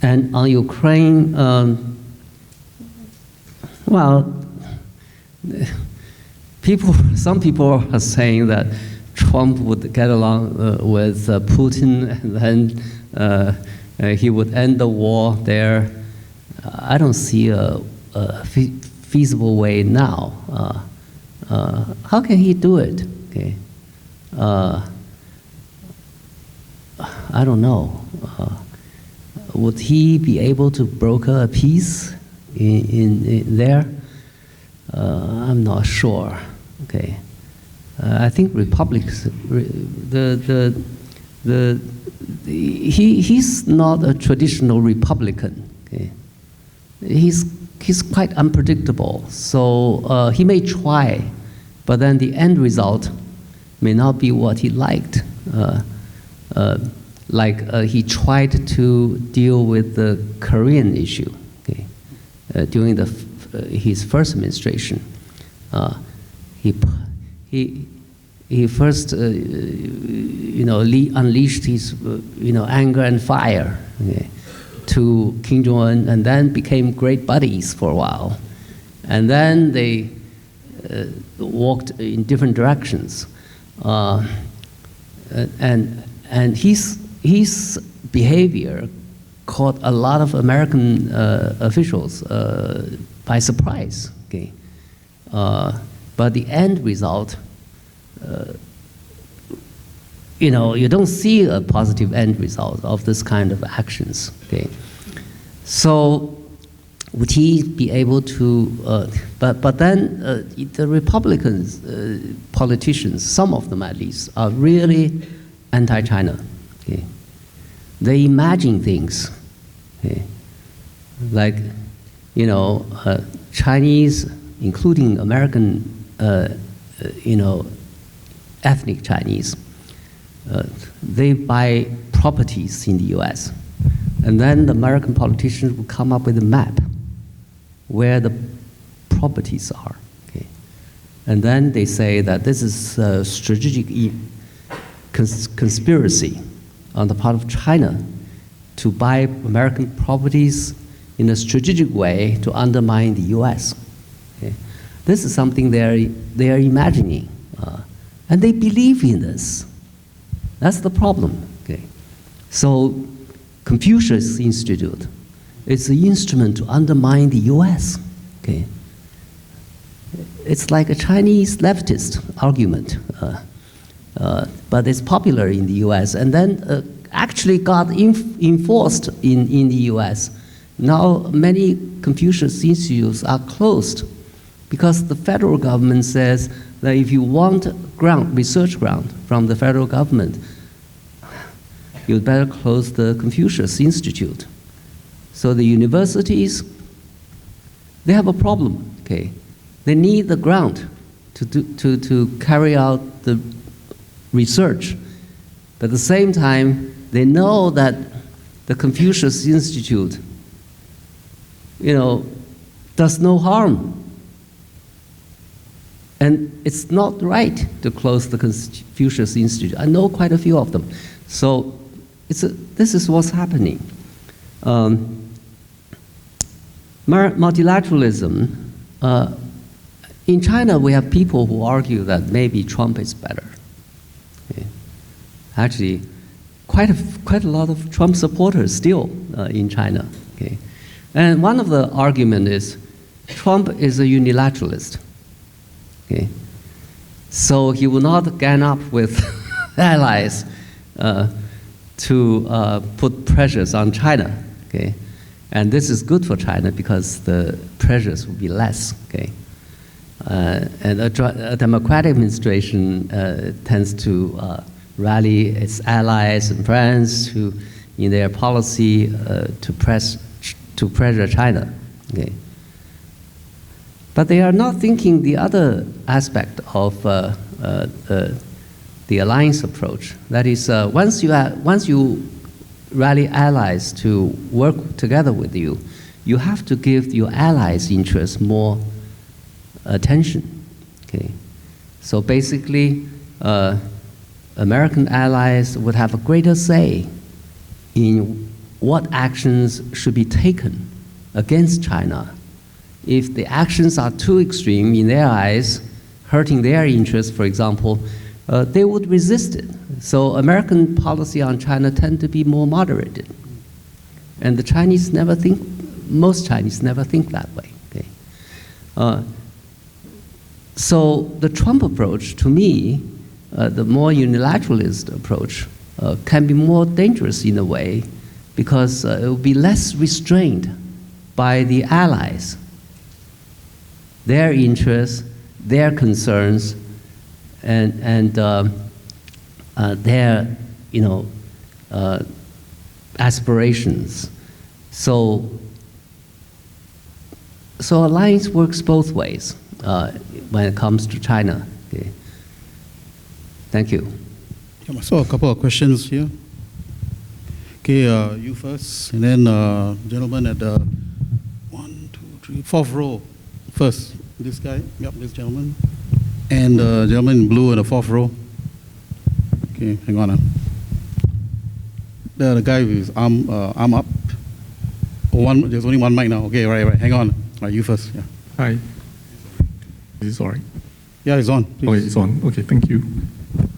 And on Ukraine, well, some people are saying that Trump would get along with Putin, and then he would end the war there. I don't see a feasible way now. How can he do it? Okay. I don't know. Would he be able to broker a peace in there? I'm not sure. Okay. I think republics, he's not a traditional Republican. Okay. He's quite unpredictable. So he may try, but then the end result may not be what he liked. He tried to deal with the Korean issue, okay, during his first administration. He first, unleashed his, anger and fire, okay, to Kim Jong-un, and then became great buddies for a while, and then they walked in different directions, and his behavior caught a lot of American officials by surprise. Okay, but the end result, you don't see a positive end result of this kind of actions. Okay, so would he be able to? But then the Republicans politicians, some of them at least, are really anti-China. Okay, they imagine things. Okay, like Chinese, including American, ethnic Chinese, they buy properties in the U.S. And then the American politicians will come up with a map where the properties are. Okay. And then they say that this is a strategic conspiracy on the part of China to buy American properties in a strategic way to undermine the U.S. Okay. This is something they are imagining, and they believe in this. That's the problem. Okay. So Confucius Institute is an instrument to undermine the U.S. Okay. It's like a Chinese leftist argument, but it's popular in the U.S. and then actually got enforced in the U.S. Now many Confucius institutes are closed because the federal government says that if you want research grant from the federal government, you'd better close the Confucius Institute. So the universities, they have a problem. Okay, they need the grant to carry out the research, but at the same time, they know that the Confucius Institute, does no harm. And it's not right to close the Confucius Institute. I know quite a few of them. So this is what's happening. Multilateralism. In China, we have people who argue that maybe Trump is better. Okay. Actually, quite a lot of Trump supporters still in China. Okay. And one of the arguments is Trump is a unilateralist. Okay. So he will not gang up with allies to put pressures on China. Okay. And this is good for China because the pressures will be less. Okay. And a democratic administration tends to rally its allies and friends in their policy to pressure China. Okay. But they are not thinking the other aspect of the alliance approach. That is, once you rally allies to work together with you, you have to give your allies' interests more attention. Okay. So basically, American allies would have a greater say in what actions should be taken against China. If the actions are too extreme in their eyes, hurting their interests, for example, they would resist it. So American policy on China tend to be more moderated. And the Chinese never think, most Chinese never think that way. Okay? So the Trump approach, to me, the more unilateralist approach, can be more dangerous in a way because it will be less restrained by the allies, their interests, their concerns, and their aspirations. So alliance works both ways when it comes to China. Okay. Thank you. I saw a couple of questions here. Okay, you first, and then gentleman at the 1, 2, 3, 4th row first. This guy, yep, this gentleman, and gentleman in blue in the 4th row. Okay, hang on. The guy with his arm up. There's only one mic now. Okay, right. Hang on. You first. Yeah. Hi. Is this all right? Yeah, it's on. Please. Okay, it's on. Okay, thank you.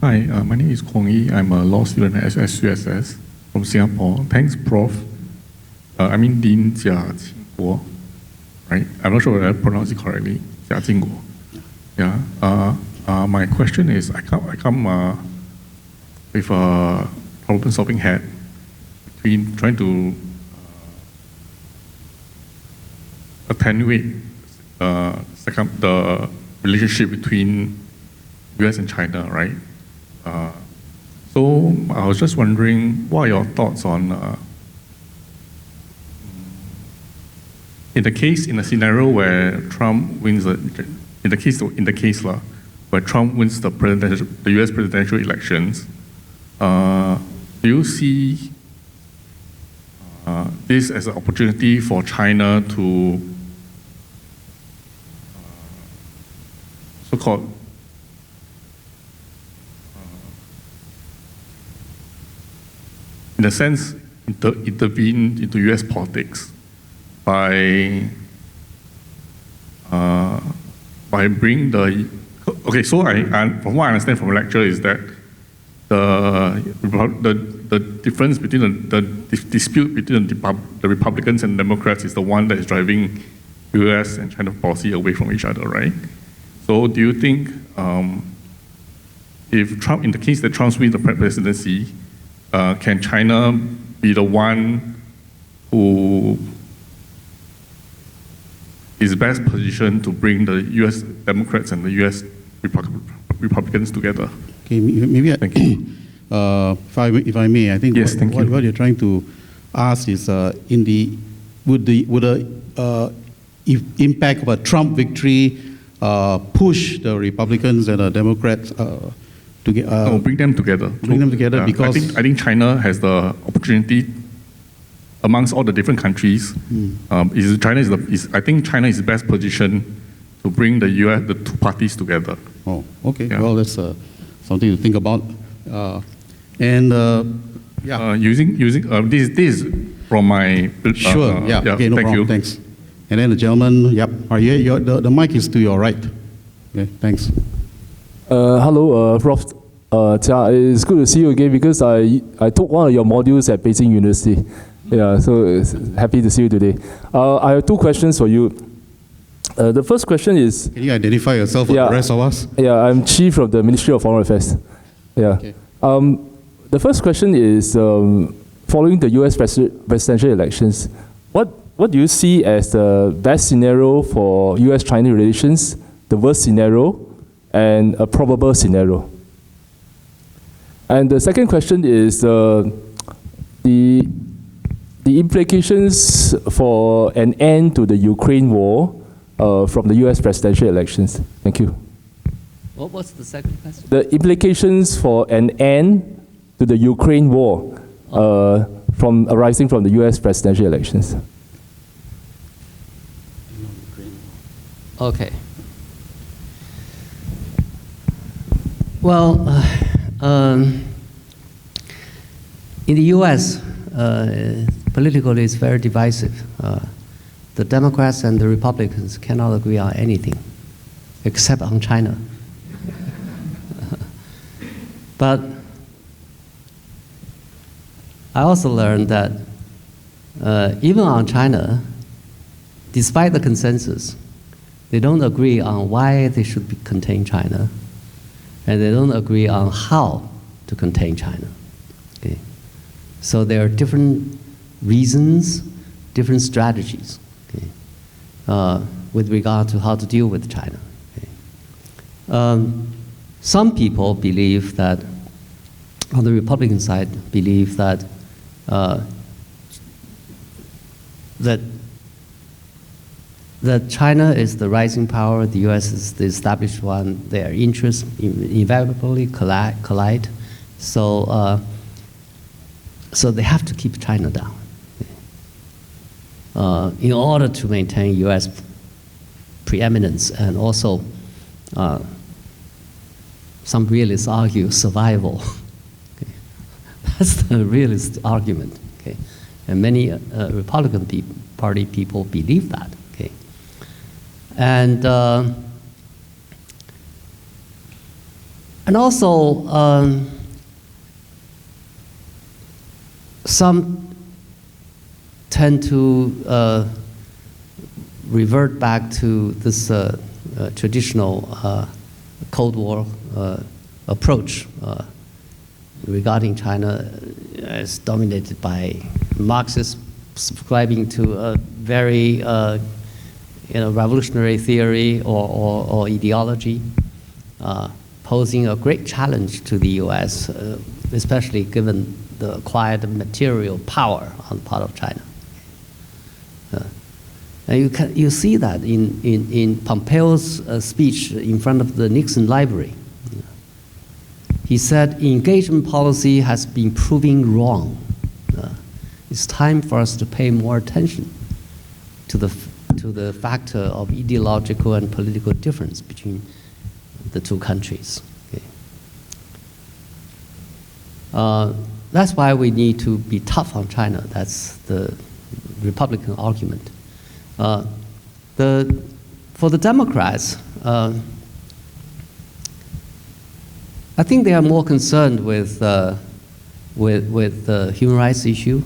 Hi, my name is Kwong Yi. I'm a law student at SUSS from Singapore. Thanks, Prof. I mean Dean Jia Qingguo, right? I'm not sure whether I pronounced it correctly. Jia Qingguo. Yeah. My question is, I come with a problem-solving hat between trying to attenuate the relationship between US and China, right? So I was just wondering, what are your thoughts on, in a scenario where Trump wins, in the case where Trump wins the US presidential elections, do you see this as an opportunity for China to so-called in a sense intervene into US politics by bringing the so from what I understand from the lecture is that the difference between the dispute between the Republicans and Democrats is the one that is driving US and China policy away from each other, right? So do you think if Trump, in the case that Trump wins the presidency, can China be the one who is best positioned to bring the US Democrats and the US Republicans together? Okay, maybe Thank you. if I may, I think Yes, thank you. what you're trying to ask is would the impact of a Trump victory push the Republicans and the Democrats to bring them together. Bring them together, Yeah, because I think China has the opportunity amongst all the different countries. I think China is best positioned to bring the two parties together. Oh, okay. Yeah. Well, that's something to think about. Using this is from my Sure. Okay. No thank problem. you. Thanks. And then the gentleman. Yep. The mic is to your right. Okay. Thanks. Hello, Prof. Jia. It's good to see you again because I took one of your modules at Beijing University. Yeah, so happy to see you today. I have two questions for you. The first question is... Can you identify yourself for the rest of us? Yeah, I'm Chief of the Ministry of Foreign Affairs. Yeah. Okay. The first question is, following the US presidential elections, what do you see as the best scenario for US-China relations, the worst scenario, and a probable scenario? And the second question is the implications for an end to the Ukraine war from the US presidential elections. Thank you. What was the second question? The implications for an end to the Ukraine war arising from the US presidential elections. Okay. Well, in the US, politically it's very divisive. The Democrats and the Republicans cannot agree on anything except on China. But I also learned that even on China, despite the consensus, they don't agree on why they should contain China, and they don't agree on how to contain China. Okay? So there are different reasons, different strategies, okay, with regard to how to deal with China. Okay? Some people believe that, on the Republican side, believe that that China is the rising power, the U.S. is the established one. Their interests inevitably collide. So, so they have to keep China down in order to maintain U.S. preeminence, and also some realists argue survival. Okay. That's the realist argument. Okay. And many Republican Party people believe that. Okay. And also some tend to revert back to this traditional Cold War approach regarding China as dominated by Marxists subscribing to a very revolutionary theory or ideology, posing a great challenge to the U.S., especially given the acquired material power on the part of China. And you see that in Pompeo's speech in front of the Nixon Library. He said, engagement policy has been proving wrong. It's time for us to pay more attention to the factor of ideological and political difference between the two countries. Okay. That's why we need to be tough on China. That's the Republican argument. For the Democrats, I think they are more concerned with the human rights issue,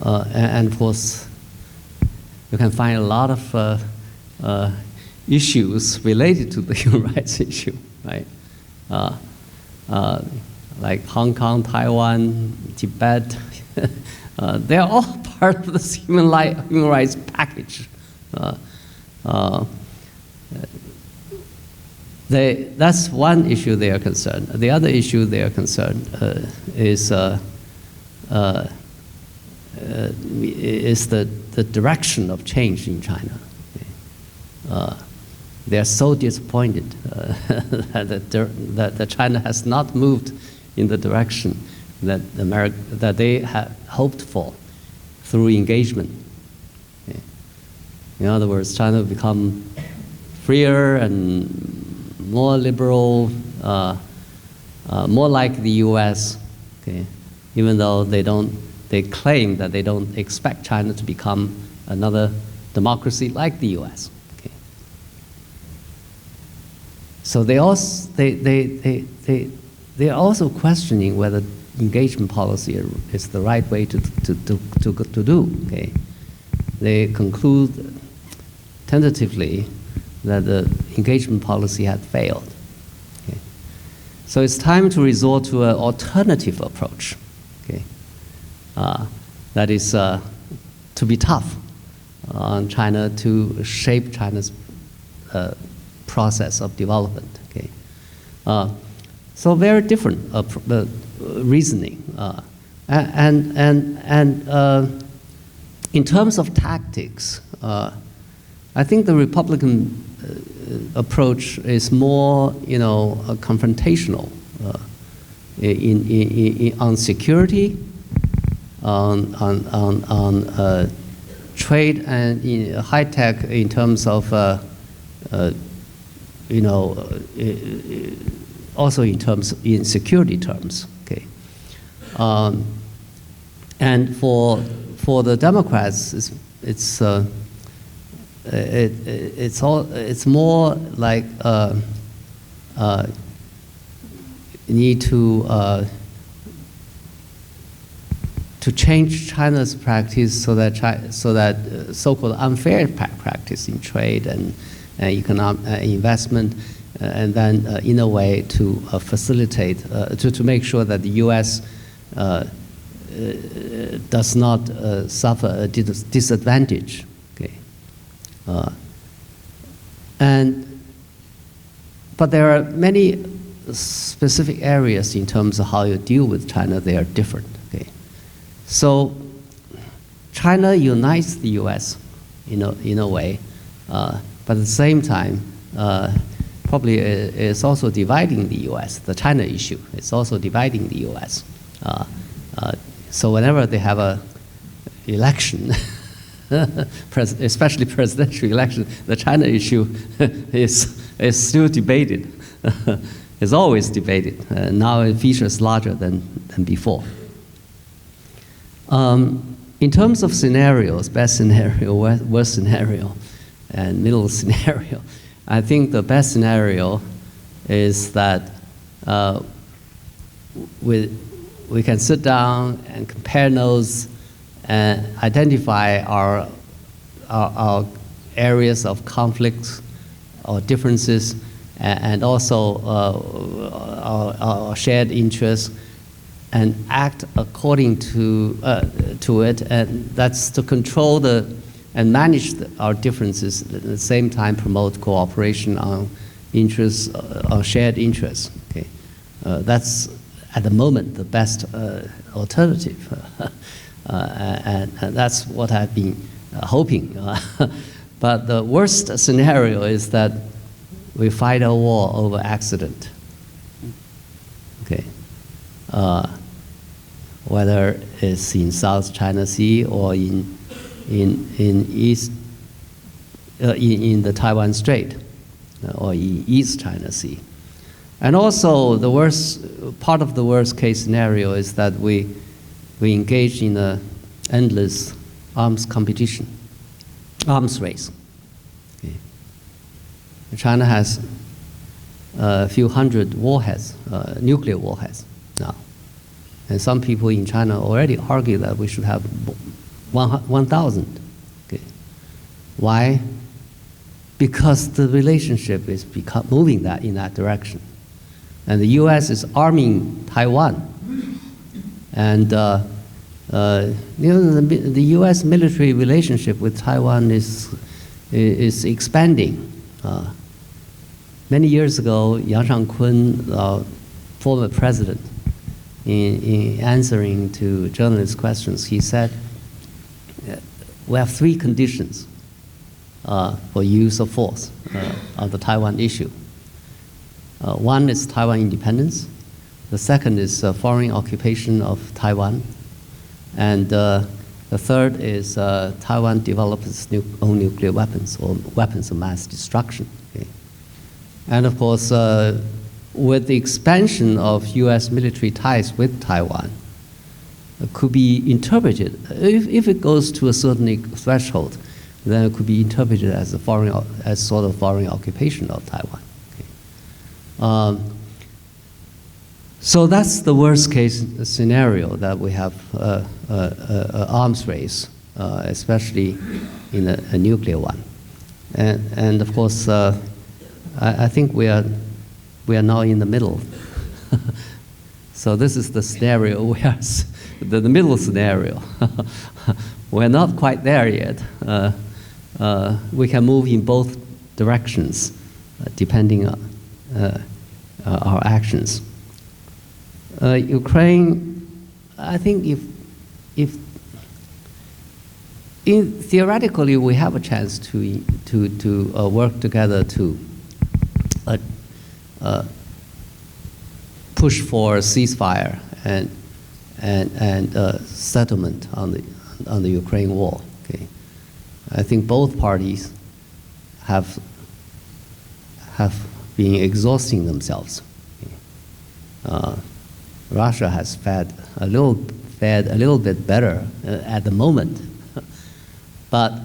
and of course, you can find a lot of issues related to the human rights issue, right? Like Hong Kong, Taiwan, Tibet, they are all part of this human rights package. That's one issue they are concerned. The other issue they are concerned is the direction of change in China. They are so disappointed that China has not moved in the direction that they had hoped for through engagement. Okay. In other words, China will become freer and more liberal, more like the U.S. Okay. Even though they claim that they don't expect China to become another democracy like the U.S. Okay. So they are also questioning whether engagement policy is the right way to do. Okay. They conclude tentatively that the engagement policy had failed. Okay. So it's time to resort to an alternative approach. Okay. That is to be tough on China, to shape China's process of development. Okay. So very different reasoning. And in terms of tactics, I think the Republican approach is more, confrontational on security, on trade, and in high tech in terms of, also in security terms. Okay, and for the Democrats, it's more like need to change China's practice so that so-called unfair practice in trade and economic investment, and then in a way to facilitate, to make sure that the U.S. Does not suffer a disadvantage. Okay. But there are many specific areas in terms of how you deal with China. They are different. Okay. So China unites the U.S. in a way, but at the same time, probably is also dividing the U.S. The China issue is also dividing the U.S. So whenever they have a election, especially presidential election, the China issue is still debated. It's always debated. Now it features larger than before. In terms of scenarios, best scenario, worst scenario, and middle scenario, I think the best scenario is that we can sit down and compare notes and identify our areas of conflicts or differences, and also our shared interests, and act according to it, and that's to control and manage our differences, at the same time promote cooperation on interests, on shared interests. Okay, that's at the moment the best alternative, and that's what I've been hoping. But the worst scenario is that we fight a war over accident. Okay, whether it's in South China Sea or in East in the Taiwan Strait or in East China Sea. And also the part of the worst case scenario is that we engage in an endless arms competition, arms race. Okay. China has a few hundred warheads, nuclear warheads now. And some people in China already argue that we should have 1,000. Okay. Why? Because the relationship is moving in that direction. And the U.S. is arming Taiwan. And the U.S. military relationship with Taiwan is expanding. Many years ago, Yang Shangkun, former president, in answering to journalists' questions, he said, we have 3 conditions for use of force on the Taiwan issue. One is Taiwan independence. The second is foreign occupation of Taiwan. And the third is Taiwan develops its own nuclear weapons or weapons of mass destruction. Okay. And of course, with the expansion of U.S. military ties with Taiwan, it could be interpreted, if it goes to a certain threshold, then it could be interpreted as sort of foreign occupation of Taiwan. Okay. So that's the worst case scenario, that we have an arms race, especially in a nuclear one. And of course, I think we are now in the middle. So this is the scenario where the middle scenario. We're not quite there yet. We can move in both directions, depending on our actions. Ukraine, I think if theoretically we have a chance to work together to push for a ceasefire and settlement on the Ukraine war. Okay, I think both parties have been exhausting themselves. Okay. Russia has fared a little bit better at the moment, but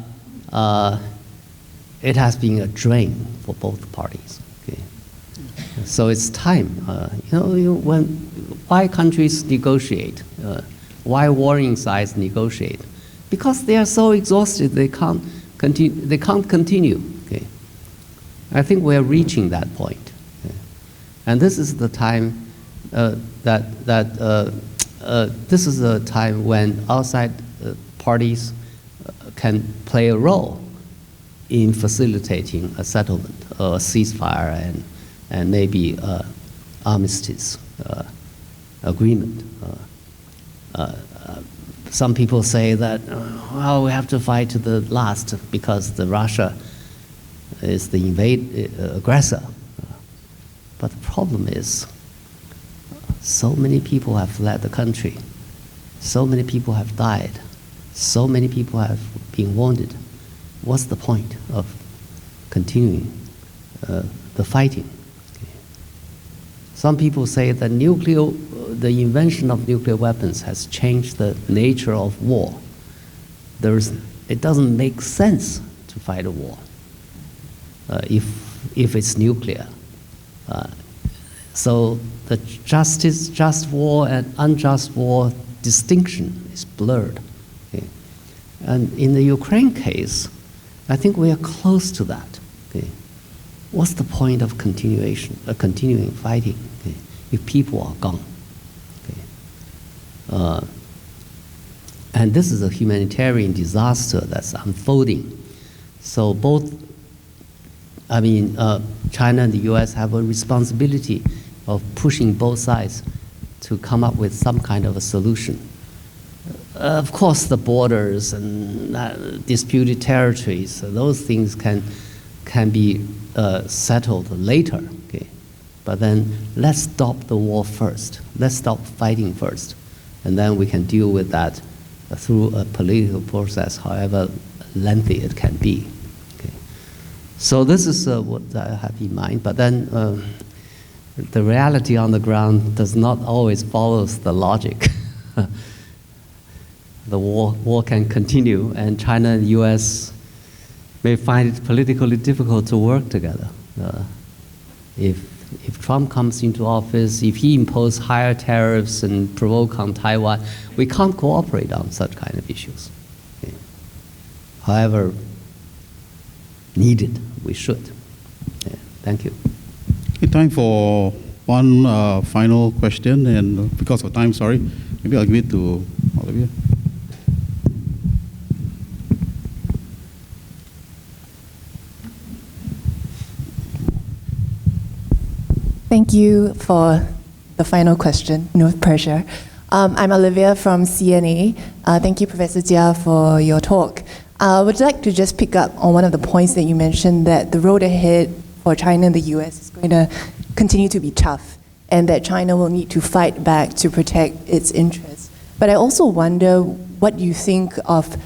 it has been a drain for both parties. Okay. So it's time. Why countries negotiate? Why warring sides negotiate? Because they are so exhausted they can't continue. Okay. I think we are reaching that point, okay. And this is the time this is a time when outside parties can play a role in facilitating a settlement, a ceasefire, and maybe armistice agreement. Some people say that, well, we have to fight to the last because Russia is the aggressor. But the problem is, so many people have fled the country. So many people have died. So many people have been wounded. What's the point of continuing the fighting? Okay. Some people say that the invention of nuclear weapons has changed the nature of war. It doesn't make sense to fight a war if it's nuclear. So the just war and unjust war distinction is blurred. Okay. And in the Ukraine case, I think we are close to that. Okay. What's the point of continuing fighting, okay, if people are gone? Okay. And this is a humanitarian disaster that's unfolding. So China and the US have a responsibility of pushing both sides to come up with some kind of a solution. Of course, the borders and disputed territories, those things can be settled later. Okay? But then let's stop the war first. Let's stop fighting first. And then we can deal with that through a political process, however lengthy it can be. Okay? So this is what I have in mind. But then the reality on the ground does not always follow the logic. The war can continue, and China and the US may find it politically difficult to work together. If Trump comes into office, if he imposes higher tariffs and provoke on Taiwan, we can't cooperate on such kind of issues. Okay. However needed, we should. Yeah. Thank you. Okay, time for one final question, and because of time, sorry, maybe I'll give it to Olivia. Thank you for the final question. No pressure. I'm Olivia from CNA. Thank you, Professor Jia, for your talk. I would like to just pick up on one of the points that you mentioned, that the road ahead for China and the US is going to continue to be tough, and that China will need to fight back to protect its interests. But I also wonder what you think of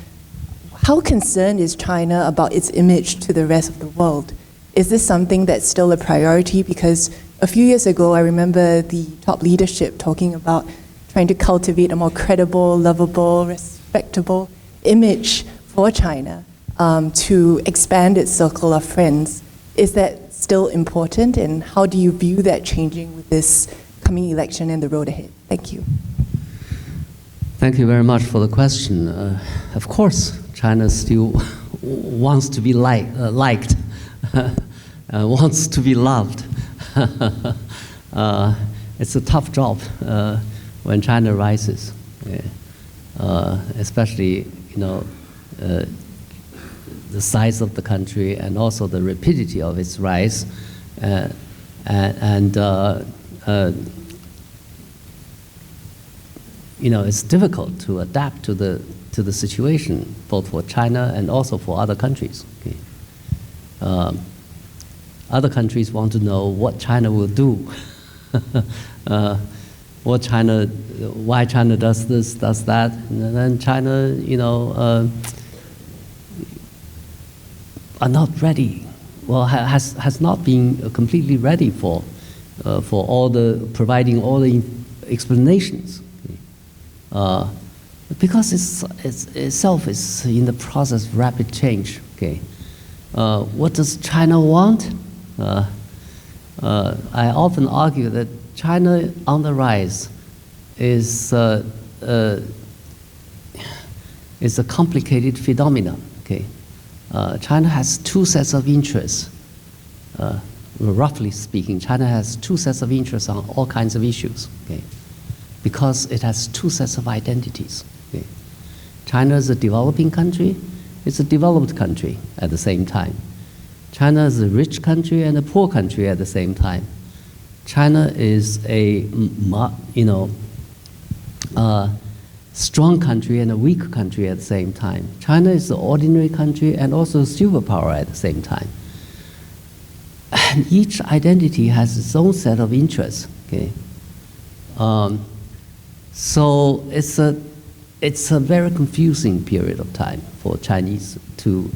how concerned is China about its image to the rest of the world? Is this something that's still a priority? Because a few years ago, I remember the top leadership talking about trying to cultivate a more credible, lovable, respectable image for China to expand its circle of friends. Is that still important, and how do you view that changing with this coming election and the road ahead? Thank you. Thank you very much for the question. Of course, China still wants to be liked, wants to be loved. It's a tough job when China rises, especially the size of the country and also the rapidity of its rise, it's difficult to adapt to the situation, both for China and also for other countries. Okay? Other countries want to know what China will do, why China does this, does that, and then China, are not ready. Well, has not been completely ready for providing all the explanations, because itself is in the process of rapid change. Okay, what does China want? I often argue that China on the rise is a complicated phenomenon. Okay, China has two sets of interests. Roughly speaking, China has two sets of interests on all kinds of issues. Okay, because it has two sets of identities. Okay? China is a developing country. It's a developed country at the same time. China is a rich country and a poor country at the same time. China is a strong country and a weak country at the same time. China is an ordinary country and also a superpower at the same time. And each identity has its own set of interests. Okay, so it's a very confusing period of time for Chinese to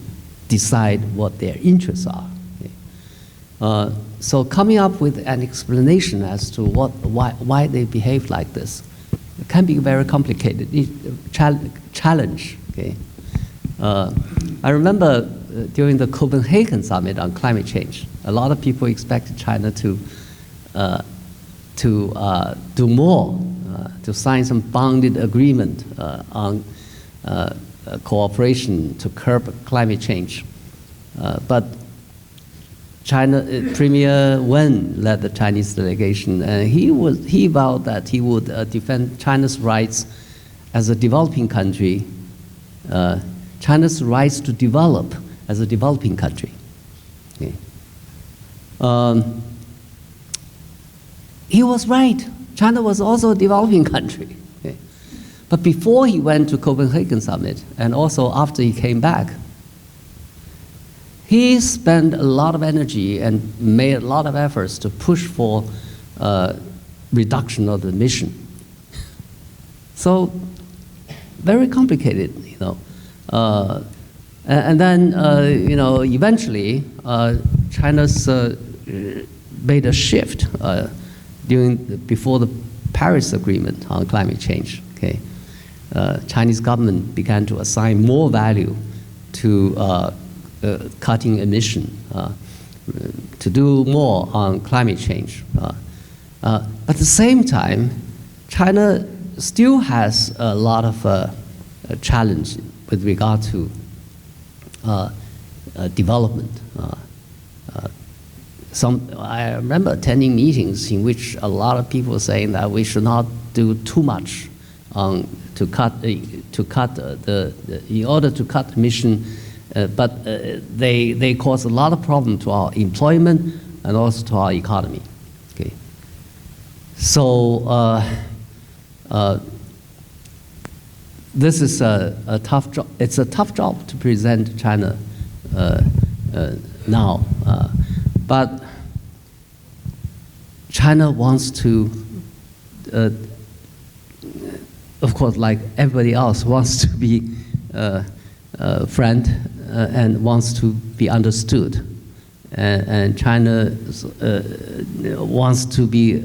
decide what their interests are. Okay? So coming up with an explanation as to why they behave like this can be very complicated challenge. Okay? I remember during the Copenhagen summit on climate change, a lot of people expected China to do more, to sign some bounded agreement on cooperation to curb climate change. But China Premier Wen led the Chinese delegation, and he vowed that he would defend China's rights as a developing country, China's rights to develop as a developing country. Okay. He was right. China was also a developing country. Okay. But before he went to Copenhagen summit, and also after he came back, he spent a lot of energy and made a lot of efforts to push for reduction of the emission. So, very complicated, you know. And then, you know, eventually, China's made a shift before the Paris Agreement on climate change. Okay, Chinese government began to assign more value to cutting emission, to do more on climate change. At the same time, China still has a lot of challenge with regard to development. I remember attending meetings in which a lot of people were saying that we should not do too much in order to cut emission, but they cause a lot of problem to our employment and also to our economy. Okay, so this is a tough job. It's a tough job to present China now, but China wants to, of course, like everybody else, wants to be a friend and wants to be understood, and China wants to be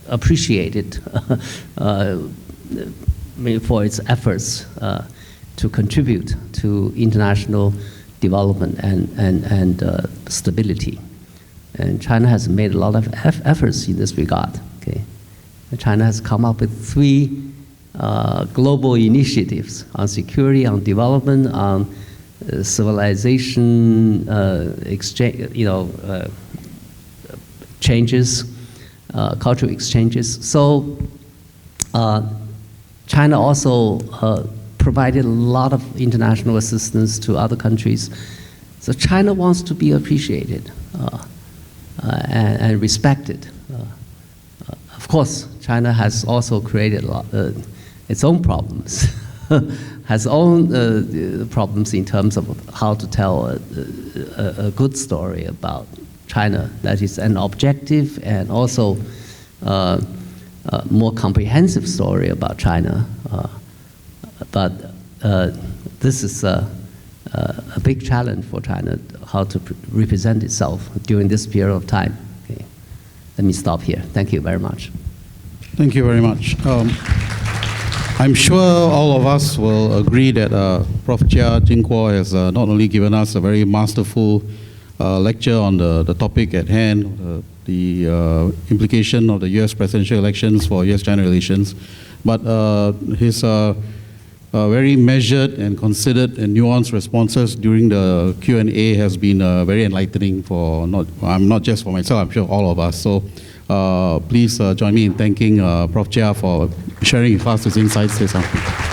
appreciated for its efforts to contribute to international development and stability. And China has made a lot of efforts in this regard. Okay, China has come up with 3 global initiatives on security, on development, on civilization exchange, changes, cultural exchanges. So China also provided a lot of international assistance to other countries. So China wants to be appreciated and respected. Of course, China has also created its own problems, has own problems in terms of how to tell a good story about China that is an objective and also more comprehensive story about China. But this is a big challenge for China, how to represent itself during this period of time. Okay. Let me stop here. Thank you very much. Thank you very much. I'm sure all of us will agree that Prof. Jia Qingguo has not only given us a very masterful lecture on the topic at hand, the implication of the US presidential elections for US-China relations. But his very measured and considered and nuanced responses during the Q&A has been very enlightening for not just for myself, I'm sure all of us. So please join me in thanking Prof. Jia for sharing with us his insights this afternoon.